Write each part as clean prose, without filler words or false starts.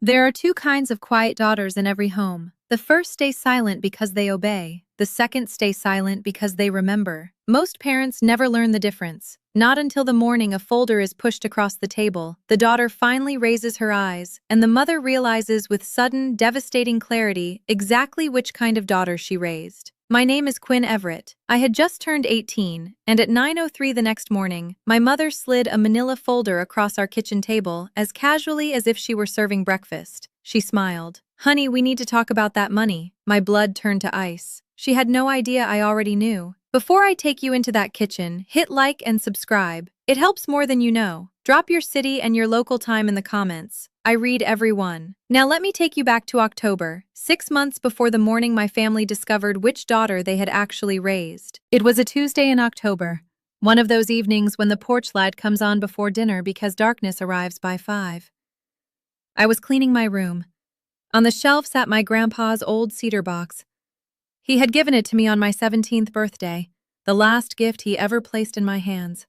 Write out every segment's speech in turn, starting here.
There are two kinds of quiet daughters in every home. The first stay silent because they obey. The second stay silent because they remember. Most parents never learn the difference. Not until the morning a folder is pushed across the table, the daughter finally raises her eyes, and the mother realizes with sudden, devastating clarity exactly which kind of daughter she raised. My name is Quinn Everett. I had just turned 18, and at 9:03 the next morning, my mother slid a manila folder across our kitchen table as casually as if she were serving breakfast. She smiled. "Honey, we need to talk about that money." My blood turned to ice. She had no idea I already knew. "Before I take you into that kitchen, hit like and subscribe. It helps more than you know. Drop your city and your local time in the comments. I read every one." Now let me take you back to October, 6 months before the morning my family discovered which daughter they had actually raised. It was a Tuesday in October, one of those evenings when the porch light comes on before dinner because darkness arrives by 5. I was cleaning my room. On the shelf sat my grandpa's old cedar box. He had given it to me on my 17th birthday, the last gift he ever placed in my hands.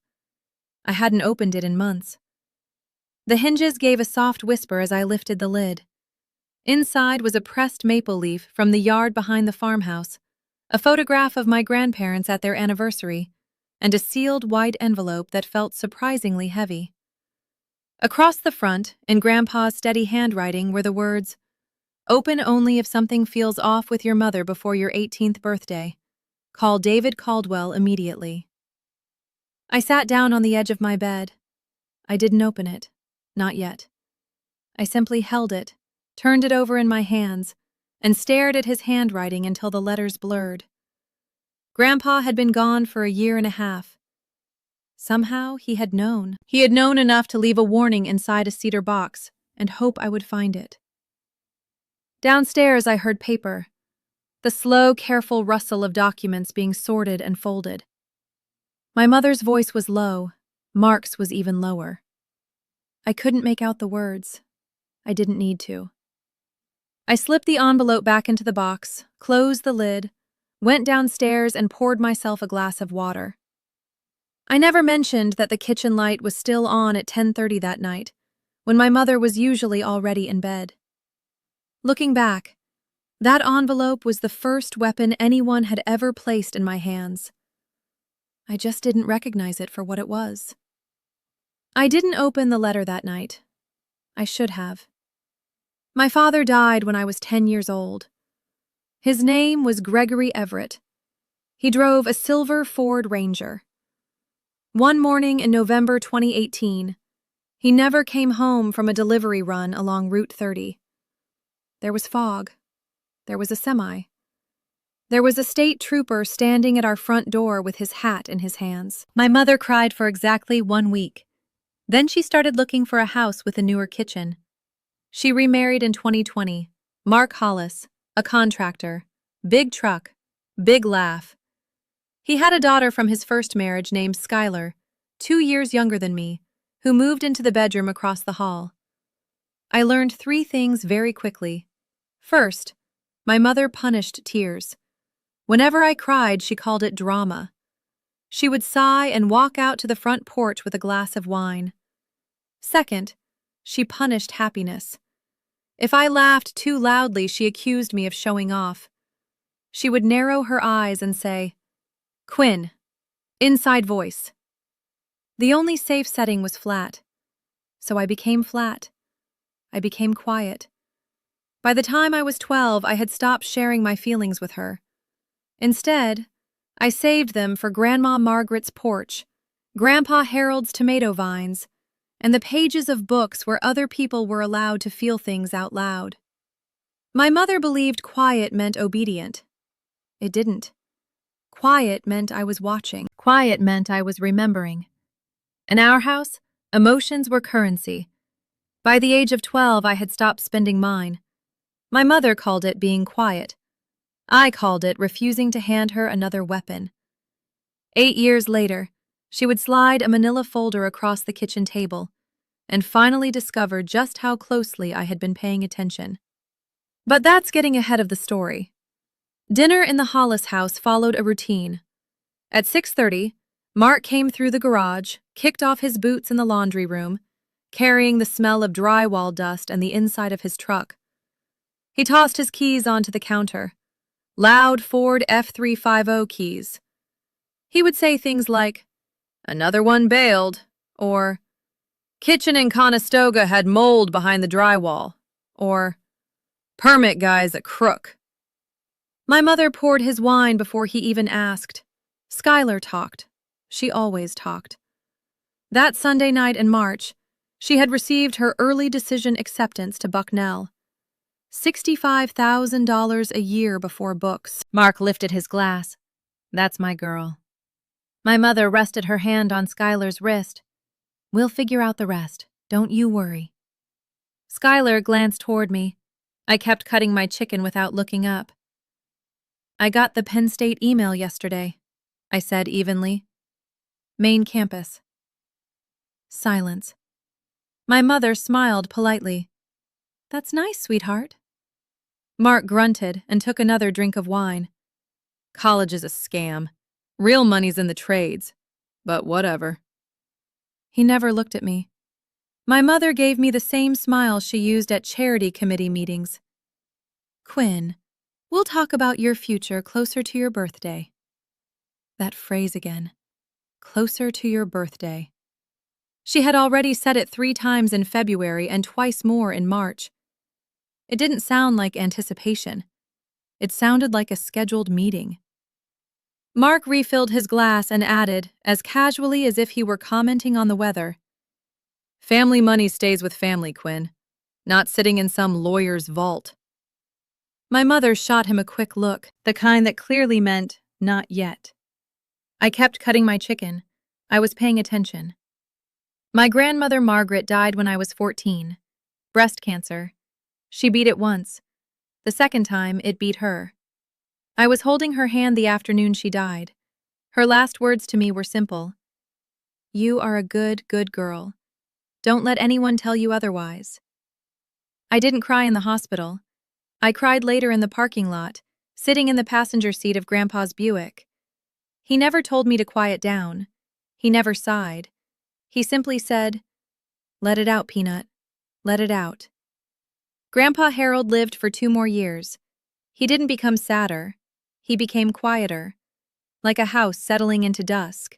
I hadn't opened it in months. The hinges gave a soft whisper as I lifted the lid. Inside was a pressed maple leaf from the yard behind the farmhouse, a photograph of my grandparents at their anniversary, and a sealed white envelope that felt surprisingly heavy. Across the front, in Grandpa's steady handwriting, were the words, "Open only if something feels off with your mother before your 18th birthday. Call David Caldwell immediately." I sat down on the edge of my bed. I didn't open it. Not yet. I simply held it, turned it over in my hands, and stared at his handwriting until the letters blurred. Grandpa had been gone for a year and a half. Somehow he had known. He had known enough to leave a warning inside a cedar box and hope I would find it. Downstairs I heard paper, the slow, careful rustle of documents being sorted and folded. My mother's voice was low. Mark's was even lower. I couldn't make out the words. I didn't need to. I slipped the envelope back into the box, closed the lid, went downstairs and poured myself a glass of water. I never mentioned that the kitchen light was still on at 10:30 that night, when my mother was usually already in bed. Looking back, that envelope was the first weapon anyone had ever placed in my hands. I just didn't recognize it for what it was. I didn't open the letter that night. I should have. My father died when I was 10 years old. His name was Gregory Everett. He drove a silver Ford Ranger. One morning in November 2018, he never came home from a delivery run along Route 30. There was fog. There was a semi. There was a state trooper standing at our front door with his hat in his hands. My mother cried for exactly 1 week. Then she started looking for a house with a newer kitchen. She remarried in 2020. Mark Hollis, a contractor. Big truck. Big laugh. He had a daughter from his first marriage named Skylar, 2 years younger than me, who moved into the bedroom across the hall. I learned 3 things very quickly. First, my mother punished tears. Whenever I cried, she called it drama. She would sigh and walk out to the front porch with a glass of wine. Second, she punished happiness. If I laughed too loudly, she accused me of showing off. She would narrow her eyes and say, "Quinn, inside voice." The only safe setting was flat. So I became flat. I became quiet. By the time I was 12, I had stopped sharing my feelings with her. Instead, I saved them for Grandma Margaret's porch, Grandpa Harold's tomato vines, and the pages of books where other people were allowed to feel things out loud. My mother believed quiet meant obedient. It didn't. Quiet meant I was watching. Quiet meant I was remembering. In our house, emotions were currency. By the age of 12, I had stopped spending mine. My mother called it being quiet. I called it refusing to hand her another weapon. 8 years later, she would slide a manila folder across the kitchen table and finally discover just how closely I had been paying attention. But that's getting ahead of the story. Dinner in the Hollis house followed a routine. At 6:30, Mark came through the garage, kicked off his boots in the laundry room, carrying the smell of drywall dust and the inside of his truck. He tossed his keys onto the counter. Loud Ford F350 keys. He would say things like, "Another one bailed," or "Kitchen in Conestoga had mold behind the drywall," or "Permit guy's a crook." My mother poured his wine before he even asked. Skylar talked. She always talked. That Sunday night in March, she had received her early decision acceptance to Bucknell. $65,000 a year before books. Mark lifted his glass. "That's my girl." My mother rested her hand on Skylar's wrist. "We'll figure out the rest. Don't you worry." Skylar glanced toward me. I kept cutting my chicken without looking up. "I got the Penn State email yesterday," I said evenly. "Main campus." Silence. My mother smiled politely. "That's nice, sweetheart." Mark grunted and took another drink of wine. "College is a scam. Real money's in the trades. But whatever." He never looked at me. My mother gave me the same smile she used at charity committee meetings. "Quinn, we'll talk about your future closer to your birthday." That phrase again. Closer to your birthday. She had already said it 3 times in February and twice more in March. It didn't sound like anticipation. It sounded like a scheduled meeting. Mark refilled his glass and added, as casually as if he were commenting on the weather, "Family money stays with family, Quinn. Not sitting in some lawyer's vault." My mother shot him a quick look, the kind that clearly meant, "not yet." I kept cutting my chicken. I was paying attention. My grandmother Margaret died when I was 14. Breast cancer. She beat it once. The second time, it beat her. I was holding her hand the afternoon she died. Her last words to me were simple. "You are a good, good girl. Don't let anyone tell you otherwise." I didn't cry in the hospital. I cried later in the parking lot, sitting in the passenger seat of Grandpa's Buick. He never told me to quiet down. He never sighed. He simply said, "Let it out, Peanut. Let it out." Grandpa Harold lived for 2 more years. He didn't become sadder. He became quieter, like a house settling into dusk.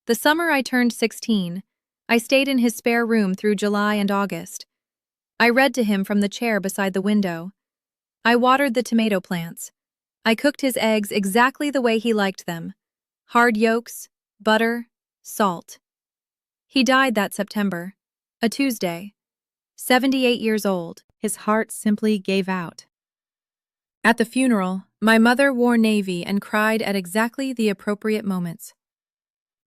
The summer I turned 16, I stayed in his spare room through July and August. I read to him from the chair beside the window. I watered the tomato plants. I cooked his eggs exactly the way he liked them. Hard yolks, butter, salt. He died that September, a Tuesday. 78 years old. His heart simply gave out. At the funeral, my mother wore navy and cried at exactly the appropriate moments.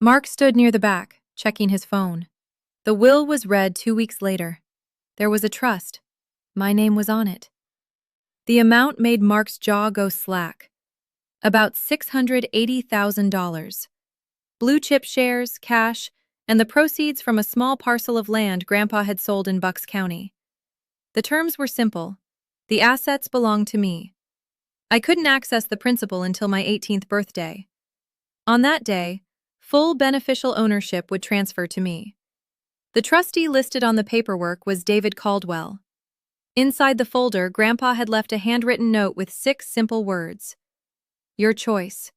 Mark stood near the back, checking his phone. The will was read 2 weeks later. There was a trust. My name was on it. The amount made Mark's jaw go slack. About $680,000. Blue chip shares, cash, and the proceeds from a small parcel of land Grandpa had sold in Bucks County. The terms were simple. The assets belonged to me. I couldn't access the principal until my 18th birthday. On that day, full beneficial ownership would transfer to me. The trustee listed on the paperwork was David Caldwell. Inside the folder, Grandpa had left a handwritten note with 6 simple words. "Your choice.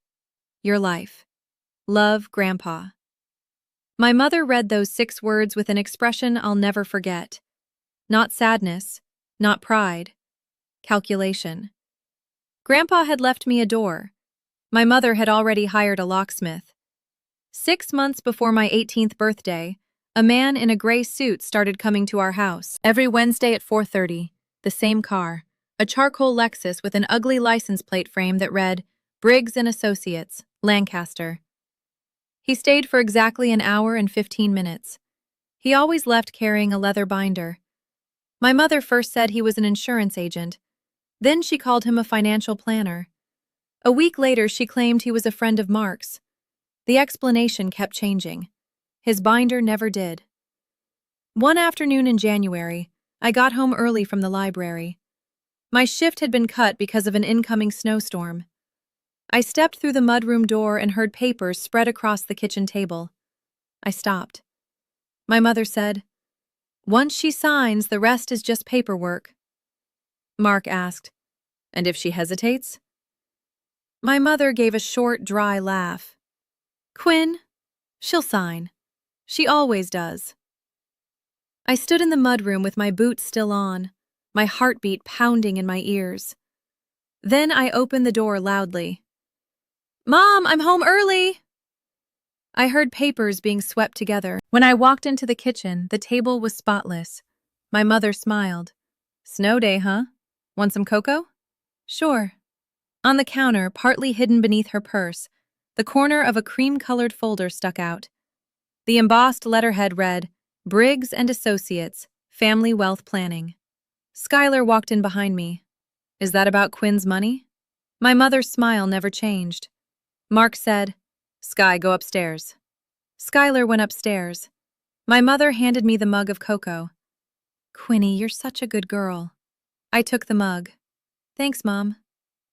Your life. Love, Grandpa." My mother read those 6 words with an expression I'll never forget. Not sadness, not pride. Calculation. Grandpa had left me a door. My mother had already hired a locksmith. 6 months before my 18th birthday, a man in a gray suit started coming to our house. Every Wednesday at 4:30, the same car, a charcoal Lexus with an ugly license plate frame that read, "Briggs & Associates, Lancaster." He stayed for exactly an hour and 15 minutes. He always left carrying a leather binder. My mother first said he was an insurance agent. Then she called him a financial planner. A week later, she claimed he was a friend of Mark's. The explanation kept changing. His binder never did. One afternoon in January, I got home early from the library. My shift had been cut because of an incoming snowstorm. I stepped through the mudroom door and heard papers spread across the kitchen table. I stopped. My mother said, Once she signs, the rest is just paperwork. Mark asked, and if she hesitates? My mother gave a short, dry laugh. Quinn, she'll sign. She always does. I stood in the mudroom with my boots still on, my heartbeat pounding in my ears. Then I opened the door loudly. Mom, I'm home early! I heard papers being swept together. When I walked into the kitchen, the table was spotless. My mother smiled. Snow day, huh? Want some cocoa? Sure. On the counter, partly hidden beneath her purse, the corner of a cream-colored folder stuck out. The embossed letterhead read, Briggs and Associates, Family Wealth Planning. Skylar walked in behind me. Is that about Quinn's money? My mother's smile never changed. Mark said, Sky, go upstairs. Skylar went upstairs. My mother handed me the mug of cocoa. Quinny, you're such a good girl. I took the mug. Thanks, Mom.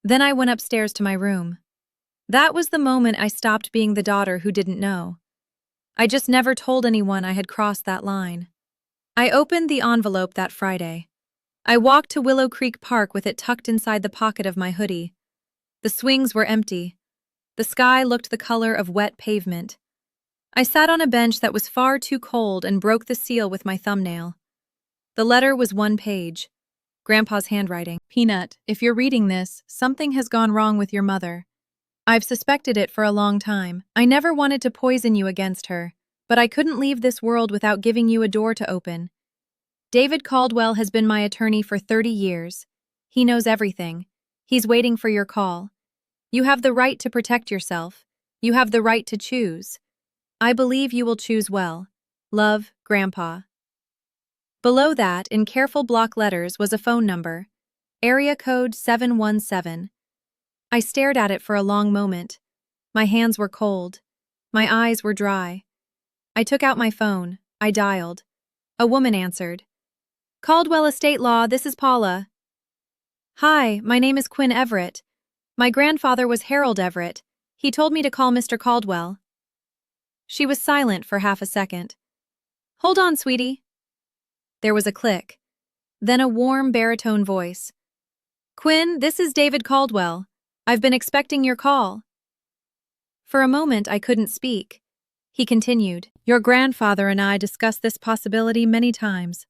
Then I went upstairs to my room. That was the moment I stopped being the daughter who didn't know. I just never told anyone I had crossed that line. I opened the envelope that Friday. I walked to Willow Creek Park with it tucked inside the pocket of my hoodie. The swings were empty. The sky looked the color of wet pavement. I sat on a bench that was far too cold and broke the seal with my thumbnail. The letter was one page. Grandpa's handwriting. Peanut, if you're reading this, something has gone wrong with your mother. I've suspected it for a long time. I never wanted to poison you against her, but I couldn't leave this world without giving you a door to open. David Caldwell has been my attorney for 30 years. He knows everything. He's waiting for your call. You have the right to protect yourself. You have the right to choose. I believe you will choose well. Love, Grandpa. Below that, in careful block letters, was a phone number. Area code 717. I stared at it for a long moment. My hands were cold. My eyes were dry. I took out my phone. I dialed. A woman answered. Caldwell Estate Law, this is Paula. Hi, my name is Quinn Everett. My grandfather was Harold Everett. He told me to call Mr. Caldwell. She was silent for half a second. Hold on, sweetie. There was a click. Then a warm baritone voice. Quinn, this is David Caldwell. I've been expecting your call. For a moment, I couldn't speak. He continued. Your grandfather and I discussed this possibility many times.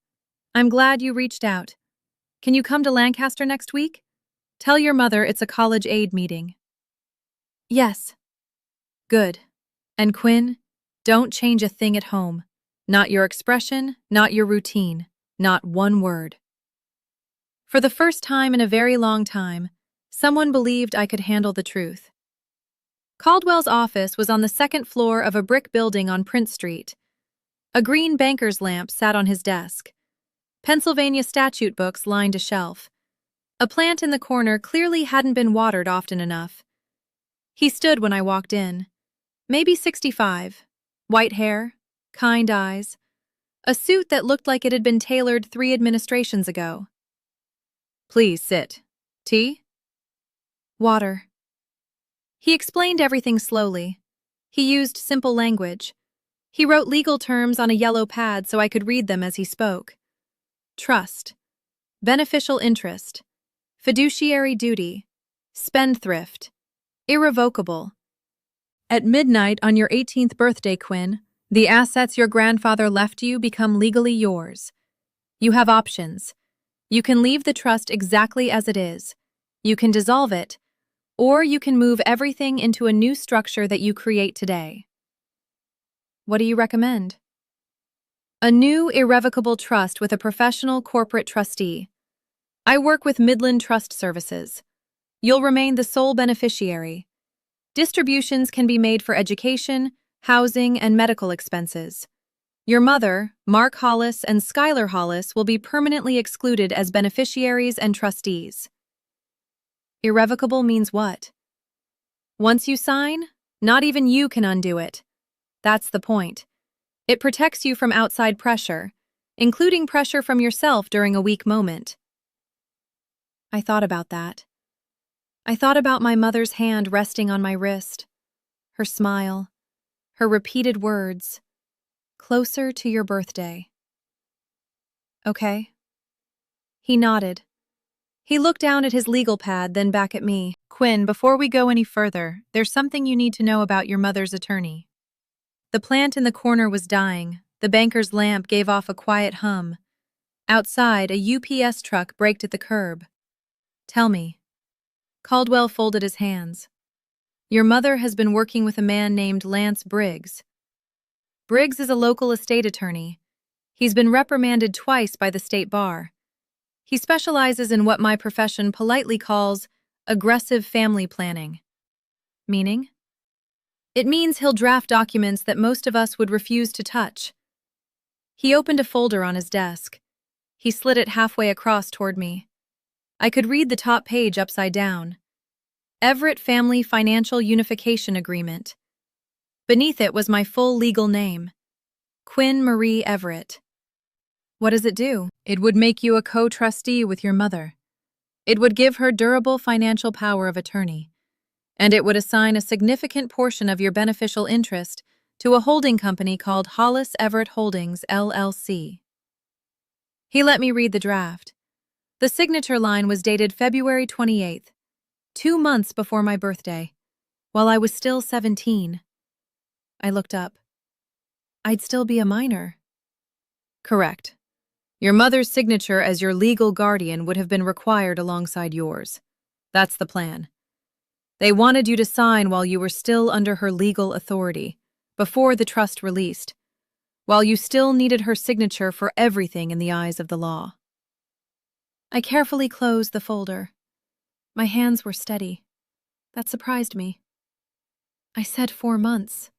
I'm glad you reached out. Can you come to Lancaster next week? Tell your mother it's a college aid meeting. Yes. Good. And Quinn, don't change a thing at home. Not your expression, not your routine, not one word. For the first time in a very long time, someone believed I could handle the truth. Caldwell's office was on the second floor of a brick building on Prince Street. A green banker's lamp sat on his desk. Pennsylvania statute books lined a shelf. A plant in the corner clearly hadn't been watered often enough. He stood when I walked in. Maybe 65. White hair, kind eyes. A suit that looked like it had been tailored 3 administrations ago. Please sit. Tea? Water. He explained everything slowly. He used simple language. He wrote legal terms on a yellow pad so I could read them as he spoke. Trust. Beneficial interest. Fiduciary duty. Spendthrift. Irrevocable. At midnight on your 18th birthday, Quinn, the assets your grandfather left you become legally yours. You have options. You can leave the trust exactly as it is. You can dissolve it, or you can move everything into a new structure that you create today. What do you recommend? A new irrevocable trust with a professional corporate trustee. I work with Midland Trust Services. You'll remain the sole beneficiary. Distributions can be made for education, housing, and medical expenses. Your mother, Mark Hollis, and Skylar Hollis will be permanently excluded as beneficiaries and trustees. Irrevocable means what? Once you sign, not even you can undo it. That's the point. It protects you from outside pressure, including pressure from yourself during a weak moment. I thought about that. I thought about my mother's hand resting on my wrist, her smile, her repeated words, closer to your birthday. Okay. He nodded. He looked down at his legal pad, then back at me. Quinn, before we go any further, there's something you need to know about your mother's attorney. The plant in the corner was dying. The banker's lamp gave off a quiet hum. Outside, a UPS truck braked at the curb. Tell me. Caldwell folded his hands. Your mother has been working with a man named Lance Briggs. Briggs is a local estate attorney. He's been reprimanded twice by the state bar. He specializes in what my profession politely calls aggressive family planning. Meaning? It means he'll draft documents that most of us would refuse to touch. He opened a folder on his desk. He slid it halfway across toward me. I could read the top page upside down. Everett Family Financial Unification Agreement. Beneath it was my full legal name, Quinn Marie Everett. What does it do? It would make you a co-trustee with your mother. It would give her durable financial power of attorney, and it would assign a significant portion of your beneficial interest to a holding company called Hollis Everett Holdings, LLC. He let me read the draft. The signature line was dated February 28th, 2 months before my birthday, while I was still 17. I looked up. I'd still be a minor. Correct. Your mother's signature as your legal guardian would have been required alongside yours. That's the plan. They wanted you to sign while you were still under her legal authority, before the trust released, while you still needed her signature for everything in the eyes of the law. I carefully closed the folder. My hands were steady. That surprised me. I said 4 months.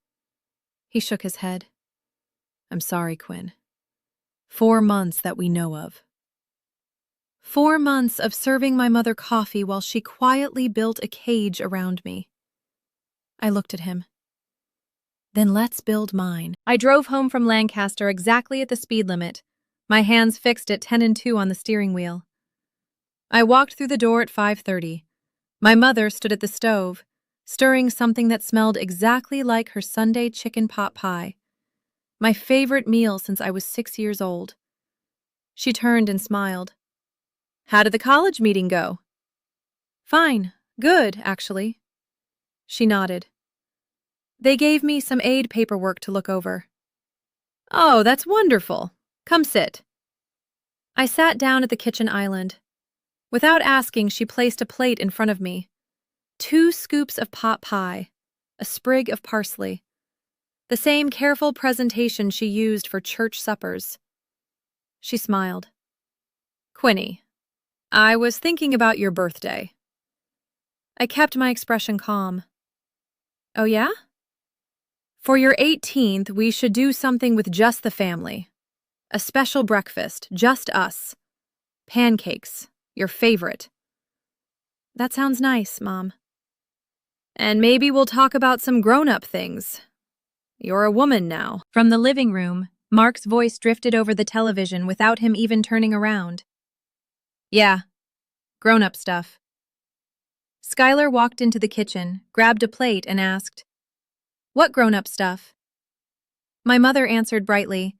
He shook his head. I'm sorry, Quinn. 4 months that we know of. 4 months of serving my mother coffee while she quietly built a cage around me. I looked at him. Then let's build mine. I drove home from Lancaster exactly at the speed limit, my hands fixed at 10 and 2 on the steering wheel. I walked through the door at 5:30. My mother stood at the stove, stirring something that smelled exactly like her Sunday chicken pot pie, my favorite meal since I was 6 years old. She turned and smiled. How did the college meeting go? Fine. Good, actually. She nodded. They gave me some aid paperwork to look over. Oh, that's wonderful. Come sit. I sat down at the kitchen island. Without asking, she placed a plate in front of me. 2 scoops of pot pie, a sprig of parsley. The same careful presentation she used for church suppers. She smiled. Quinny, I was thinking about your birthday. I kept my expression calm. Oh yeah? For your 18th, we should do something with just the family. A special breakfast, just us. Pancakes, your favorite. That sounds nice, Mom. And maybe we'll talk about some grown-up things. You're a woman now. From the living room, Mark's voice drifted over the television without him even turning around. Yeah, grown-up stuff. Skylar walked into the kitchen, grabbed a plate, and asked, What grown-up stuff? My mother answered brightly,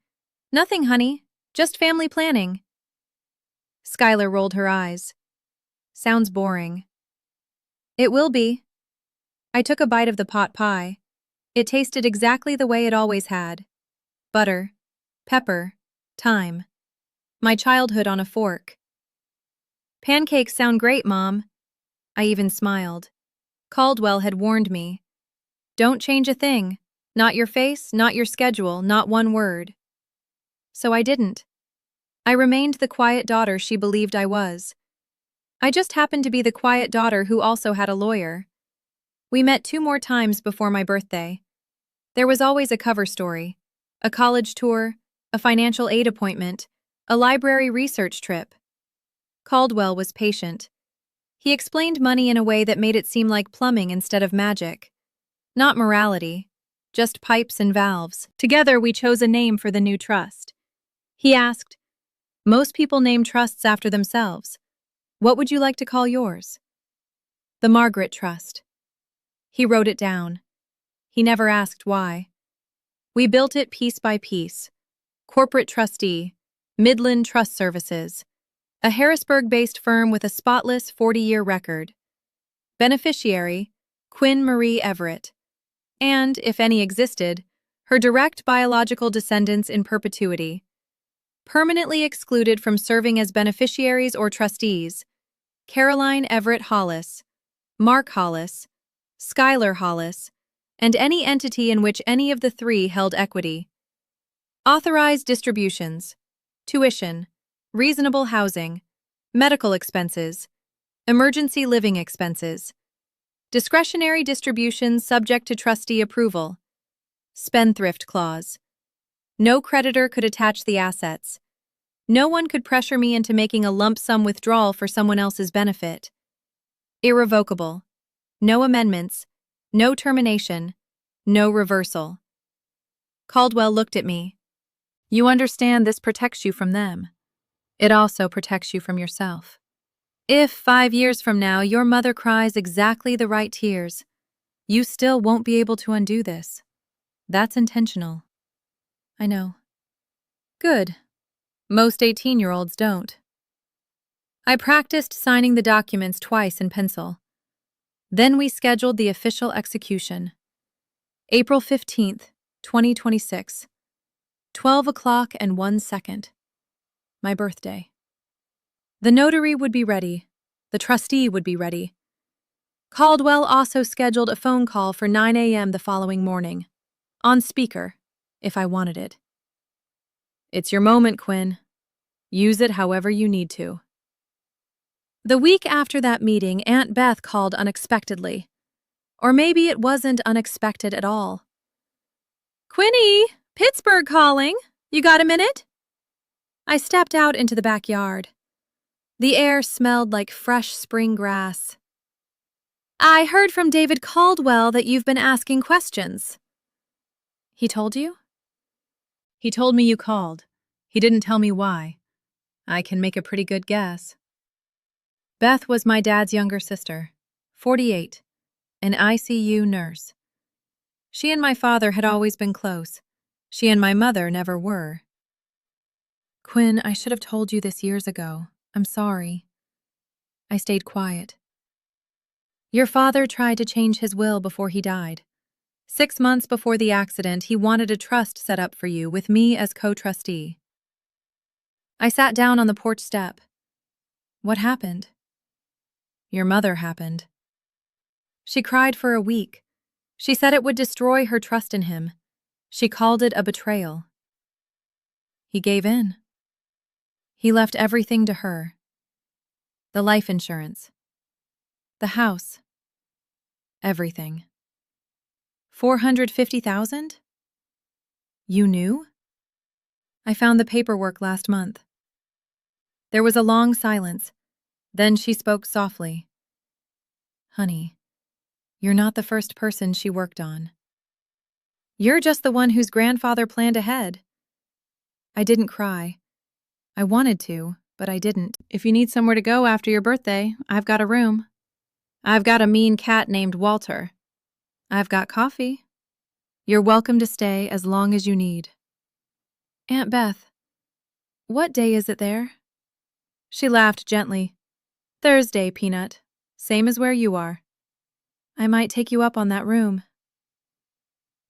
Nothing, honey, just family planning. Skylar rolled her eyes. Sounds boring. It will be. I took a bite of the pot pie. It tasted exactly the way it always had. Butter, pepper, thyme. My childhood on a fork. Pancakes sound great, Mom. I even smiled. Caldwell had warned me. Don't change a thing. Not your face, not your schedule, not one word. So I didn't. I remained the quiet daughter she believed I was. I just happened to be the quiet daughter who also had a lawyer. We met 2 more times before my birthday. There was always a cover story, a college tour, a financial aid appointment, a library research trip. Caldwell was patient. He explained money in a way that made it seem like plumbing instead of magic. Not morality, just pipes and valves. Together we chose a name for the new trust. He asked, Most people name trusts after themselves. What would you like to call yours? The Margaret Trust. He wrote it down. He never asked why. We built it piece by piece. Corporate trustee, Midland Trust Services, a Harrisburg-based firm with a spotless 40-year record. Beneficiary, Quinn Everett, and, if any existed, her direct biological descendants in perpetuity. Permanently excluded from serving as beneficiaries or trustees, Caroline Everett Hollis, Mark Hollis, Schuyler Hollis, and any entity in which any of the three held equity. Authorized distributions, tuition, reasonable housing, medical expenses, emergency living expenses, discretionary distributions subject to trustee approval, spendthrift clause. No creditor could attach the assets. No one could pressure me into making a lump sum withdrawal for someone else's benefit. Irrevocable. No amendments, no termination, no reversal. Caldwell looked at me. You understand this protects you from them. It also protects you from yourself. If 5 years from now your mother cries exactly the right tears, you still won't be able to undo this. That's intentional. I know. Good. Most 18-year-olds don't. I practiced signing the documents twice in pencil. Then we scheduled the official execution. April 15th, 2026. 12 o'clock and 1 second. My birthday. The notary would be ready. The trustee would be ready. Caldwell also scheduled a phone call for 9 a.m. the following morning. On speaker, if I wanted it. It's your moment, Quinn. Use it however you need to. The week after that meeting, Aunt Beth called unexpectedly. Or maybe it wasn't unexpected at all. Quinny, Pittsburgh calling. You got a minute? I stepped out into the backyard. The air smelled like fresh spring grass. I heard from David Caldwell that you've been asking questions. He told you? He told me you called. He didn't tell me why. I can make a pretty good guess. Beth was my dad's younger sister, 48, an ICU nurse. She and my father had always been close. She and my mother never were. Quinn, I should have told you this years ago. I'm sorry. I stayed quiet. Your father tried to change his will before he died. 6 months before the accident, he wanted a trust set up for you with me as co-trustee. I sat down on the porch step. What happened? Your mother happened. She cried for a week. She said it would destroy her trust in him. She called it a betrayal. He gave in. He left everything to her. The life insurance. The house. Everything. $450,000? You knew? I found the paperwork last month. There was a long silence. Then she spoke softly. Honey, you're not the first person she worked on. You're just the one whose grandfather planned ahead. I didn't cry. I wanted to, but I didn't. If you need somewhere to go after your birthday, I've got a room. I've got a mean cat named Walter. I've got coffee. You're welcome to stay as long as you need. Aunt Beth, what day is it there? She laughed gently. Thursday, Peanut. Same as where you are. I might take you up on that room.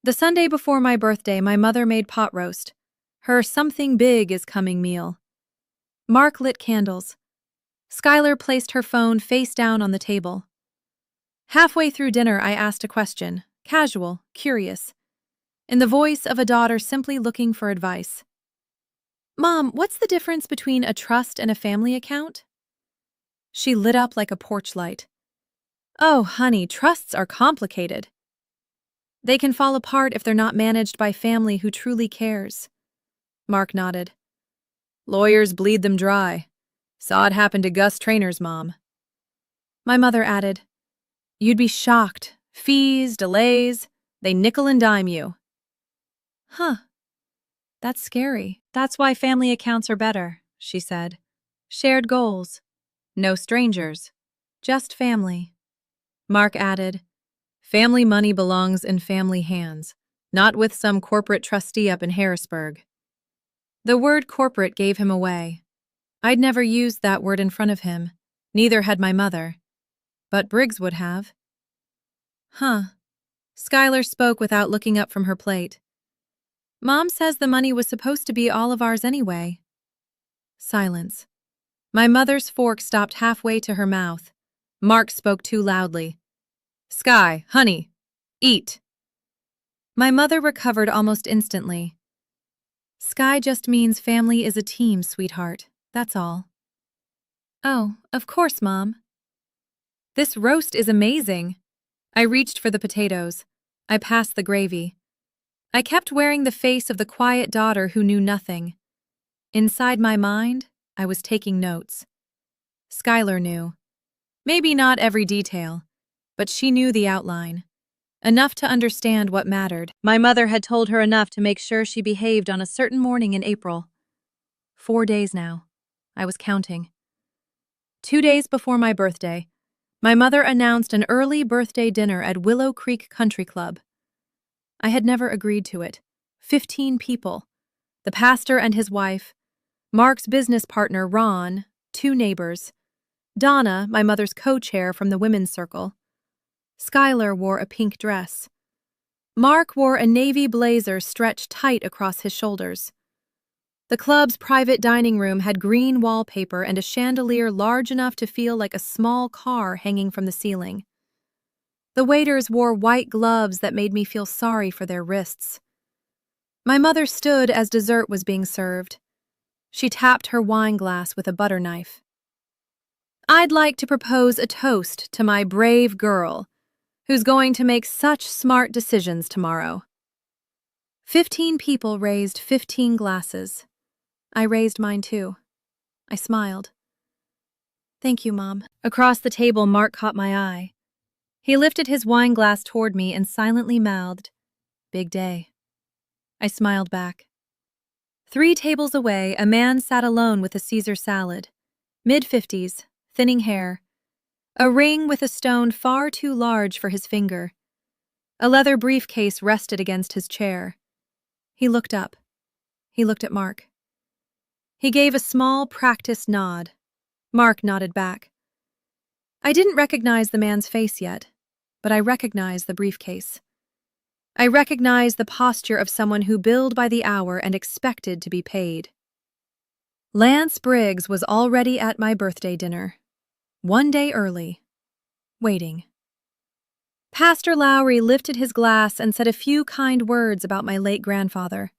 The Sunday before my birthday, my mother made pot roast. Her something big is coming meal. Mark lit candles. Schuyler placed her phone face down on the table. Halfway through dinner, I asked a question, casual, curious, in the voice of a daughter simply looking for advice. Mom, what's the difference between a trust and a family account? She lit up like a porch light. Oh, honey, trusts are complicated. They can fall apart if they're not managed by family who truly cares. Mark nodded. Lawyers bleed them dry. Saw it happen to Gus Trainor's mom. My mother added, You'd be shocked. Fees, delays, they nickel and dime you. Huh. That's scary. That's why family accounts are better, she said. Shared goals. No strangers. Just family. Mark added, Family money belongs in family hands, not with some corporate trustee up in Harrisburg. The word corporate gave him away. I'd never used that word in front of him. Neither had my mother. But Briggs would have. Huh. Skylar spoke without looking up from her plate. Mom says the money was supposed to be all of ours anyway. Silence. My mother's fork stopped halfway to her mouth. Mark spoke too loudly. Sky, honey, eat. My mother recovered almost instantly. Sky just means family is a team, sweetheart. That's all. Oh, of course, Mom. This roast is amazing. I reached for the potatoes. I passed the gravy. I kept wearing the face of the quiet daughter who knew nothing. Inside my mind, I was taking notes. Skylar knew. Maybe not every detail, but she knew the outline. Enough to understand what mattered. My mother had told her enough to make sure she behaved on a certain morning in April. 4 days now. I was counting. 2 days before my birthday, my mother announced an early birthday dinner at Willow Creek Country Club. I had never agreed to it. 15 people. The pastor and his wife, Mark's business partner, Ron, 2 neighbors, Donna, my mother's co-chair from the women's circle. Skylar wore a pink dress. Mark wore a navy blazer stretched tight across his shoulders. The club's private dining room had green wallpaper and a chandelier large enough to feel like a small car hanging from the ceiling. The waiters wore white gloves that made me feel sorry for their wrists. My mother stood as dessert was being served. She tapped her wine glass with a butter knife. I'd like to propose a toast to my brave girl, who's going to make such smart decisions tomorrow. 15 people raised 15 glasses. I raised mine too. I smiled. Thank you, Mom. Across the table, Mark caught my eye. He lifted his wine glass toward me and silently mouthed, "Big day." I smiled back. 3 tables away, a man sat alone with a Caesar salad. Mid-50s, thinning hair. A ring with a stone far too large for his finger. A leather briefcase rested against his chair. He looked up. He looked at Mark. He gave a small, practiced nod. Mark nodded back. I didn't recognize the man's face yet, but I recognized the briefcase. I recognized the posture of someone who billed by the hour and expected to be paid. Lance Briggs was already at my birthday dinner. 1 day early. Waiting. Pastor Lowry lifted his glass and said a few kind words about my late grandfather.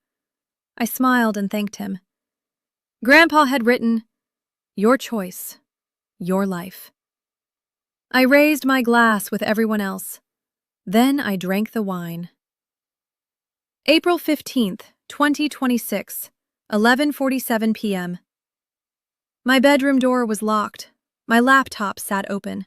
I smiled and thanked him. Grandpa had written, "Your choice, your life." I raised my glass with everyone else. Then I drank the wine. April 15th, 2026, 11:47 p.m. My bedroom door was locked. My laptop sat open.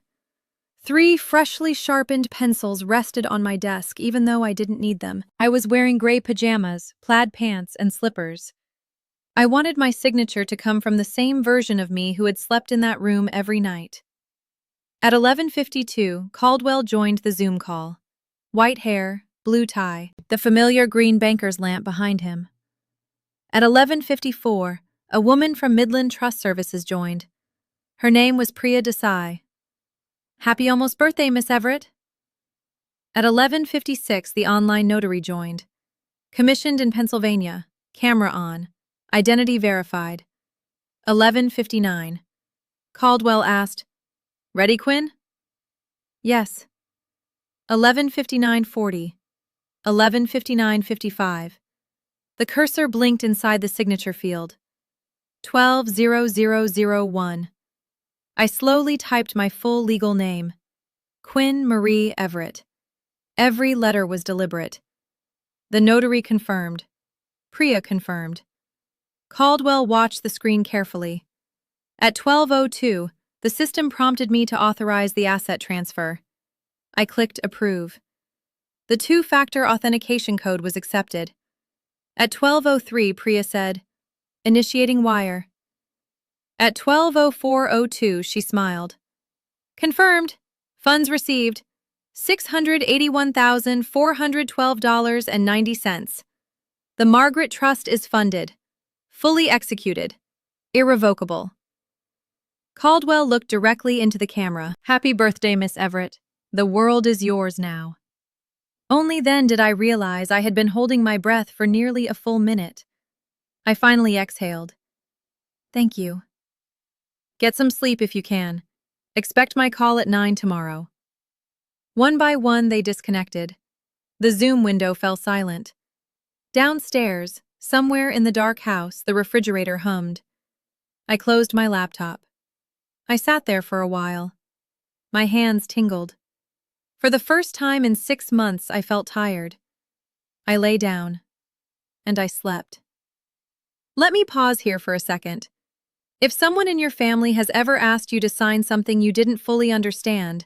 3 freshly sharpened pencils rested on my desk even though I didn't need them. I was wearing gray pajamas, plaid pants, and slippers. I wanted my signature to come from the same version of me who had slept in that room every night. At 11:52, Caldwell joined the Zoom call. White hair, blue tie, the familiar green banker's lamp behind him. At 11:54, a woman from Midland Trust Services joined. Her name was Priya Desai. Happy almost birthday, Miss Everett. At 11:56, the online notary joined. Commissioned in Pennsylvania, camera on, identity verified. 11:59. Caldwell asked, "Ready, Quinn?" Yes. 11:59:40. 11:59:55. The cursor blinked inside the signature field. 12:00:01. I slowly typed my full legal name. Quinn Marie Everett. Every letter was deliberate. The notary confirmed. Priya confirmed. Caldwell watched the screen carefully. At 12:02, the system prompted me to authorize the asset transfer. I clicked Approve. The 2-factor authentication code was accepted. At 12:03, Priya said, "Initiating wire." At 12:04:02, she smiled. "Confirmed. Funds received. $681,412.90. The Margaret Trust is funded. Fully executed. Irrevocable. Caldwell looked directly into the camera. Happy birthday, Miss Everett. The world is yours now. Only then did I realize I had been holding my breath for nearly a full minute. I finally exhaled. Thank you. Get some sleep if you can. Expect my call at 9 tomorrow. One by one, they disconnected. The Zoom window fell silent. Downstairs, somewhere in the dark house, the refrigerator hummed. I closed my laptop. I sat there for a while. My hands tingled. For the first time in 6 months, I felt tired. I lay down. And I slept. Let me pause here for a second. If someone in your family has ever asked you to sign something you didn't fully understand,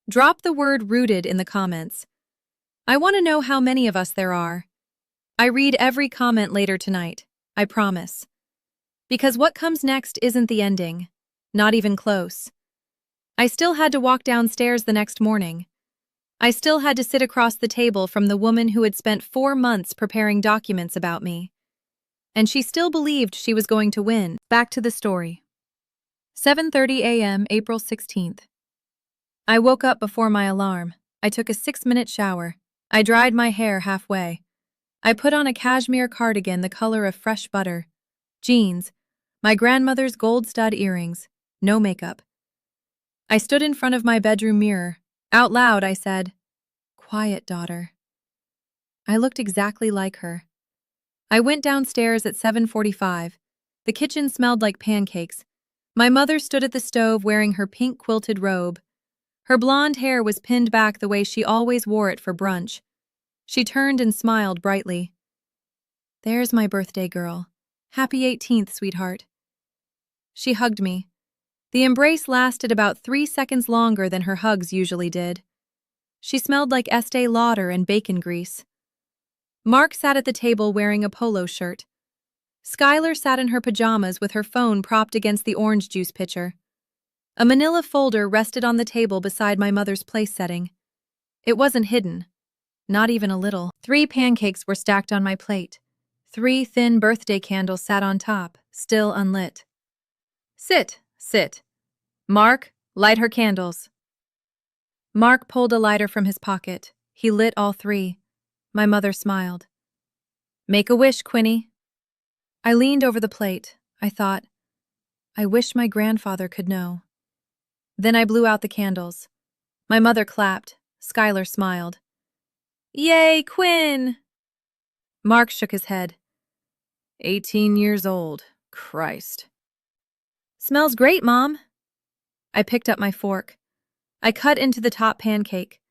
drop the word "rooted" in the comments. I want to know how many of us there are. I read every comment later tonight, I promise. Because what comes next isn't the ending. Not even close. I still had to walk downstairs the next morning. I still had to sit across the table from the woman who had spent 4 months preparing documents about me. And she still believed she was going to win. Back to the story. 7:30 a.m., April 16th. I woke up before my alarm. I took a 6-minute shower. I dried my hair halfway. I put on a cashmere cardigan the color of fresh butter. Jeans. My grandmother's gold stud earrings. No makeup. I stood in front of my bedroom mirror. Out loud, I said, "Quiet, daughter." I looked exactly like her. I went downstairs at 7:45. The kitchen smelled like pancakes. My mother stood at the stove wearing her pink quilted robe. Her blonde hair was pinned back the way she always wore it for brunch. She turned and smiled brightly. "There's my birthday girl. Happy 18th, sweetheart." She hugged me. The embrace lasted about 3 seconds longer than her hugs usually did. She smelled like Estee Lauder and bacon grease. Mark sat at the table wearing a polo shirt. Skylar sat in her pajamas with her phone propped against the orange juice pitcher. A manila folder rested on the table beside my mother's place setting. It wasn't hidden. Not even a little. 3 pancakes were stacked on my plate. 3 thin birthday candles sat on top, still unlit. Sit. Mark, light her candles." Mark pulled a lighter from his pocket. He lit all 3. My mother smiled. "Make a wish, Quinny." I leaned over the plate. I thought, I wish my grandfather could know. Then I blew out the candles. My mother clapped. Skylar smiled. "Yay, Quinn!" Mark shook his head. 18 years old. Christ. "Smells great, Mom." I picked up my fork. I cut into the top pancake.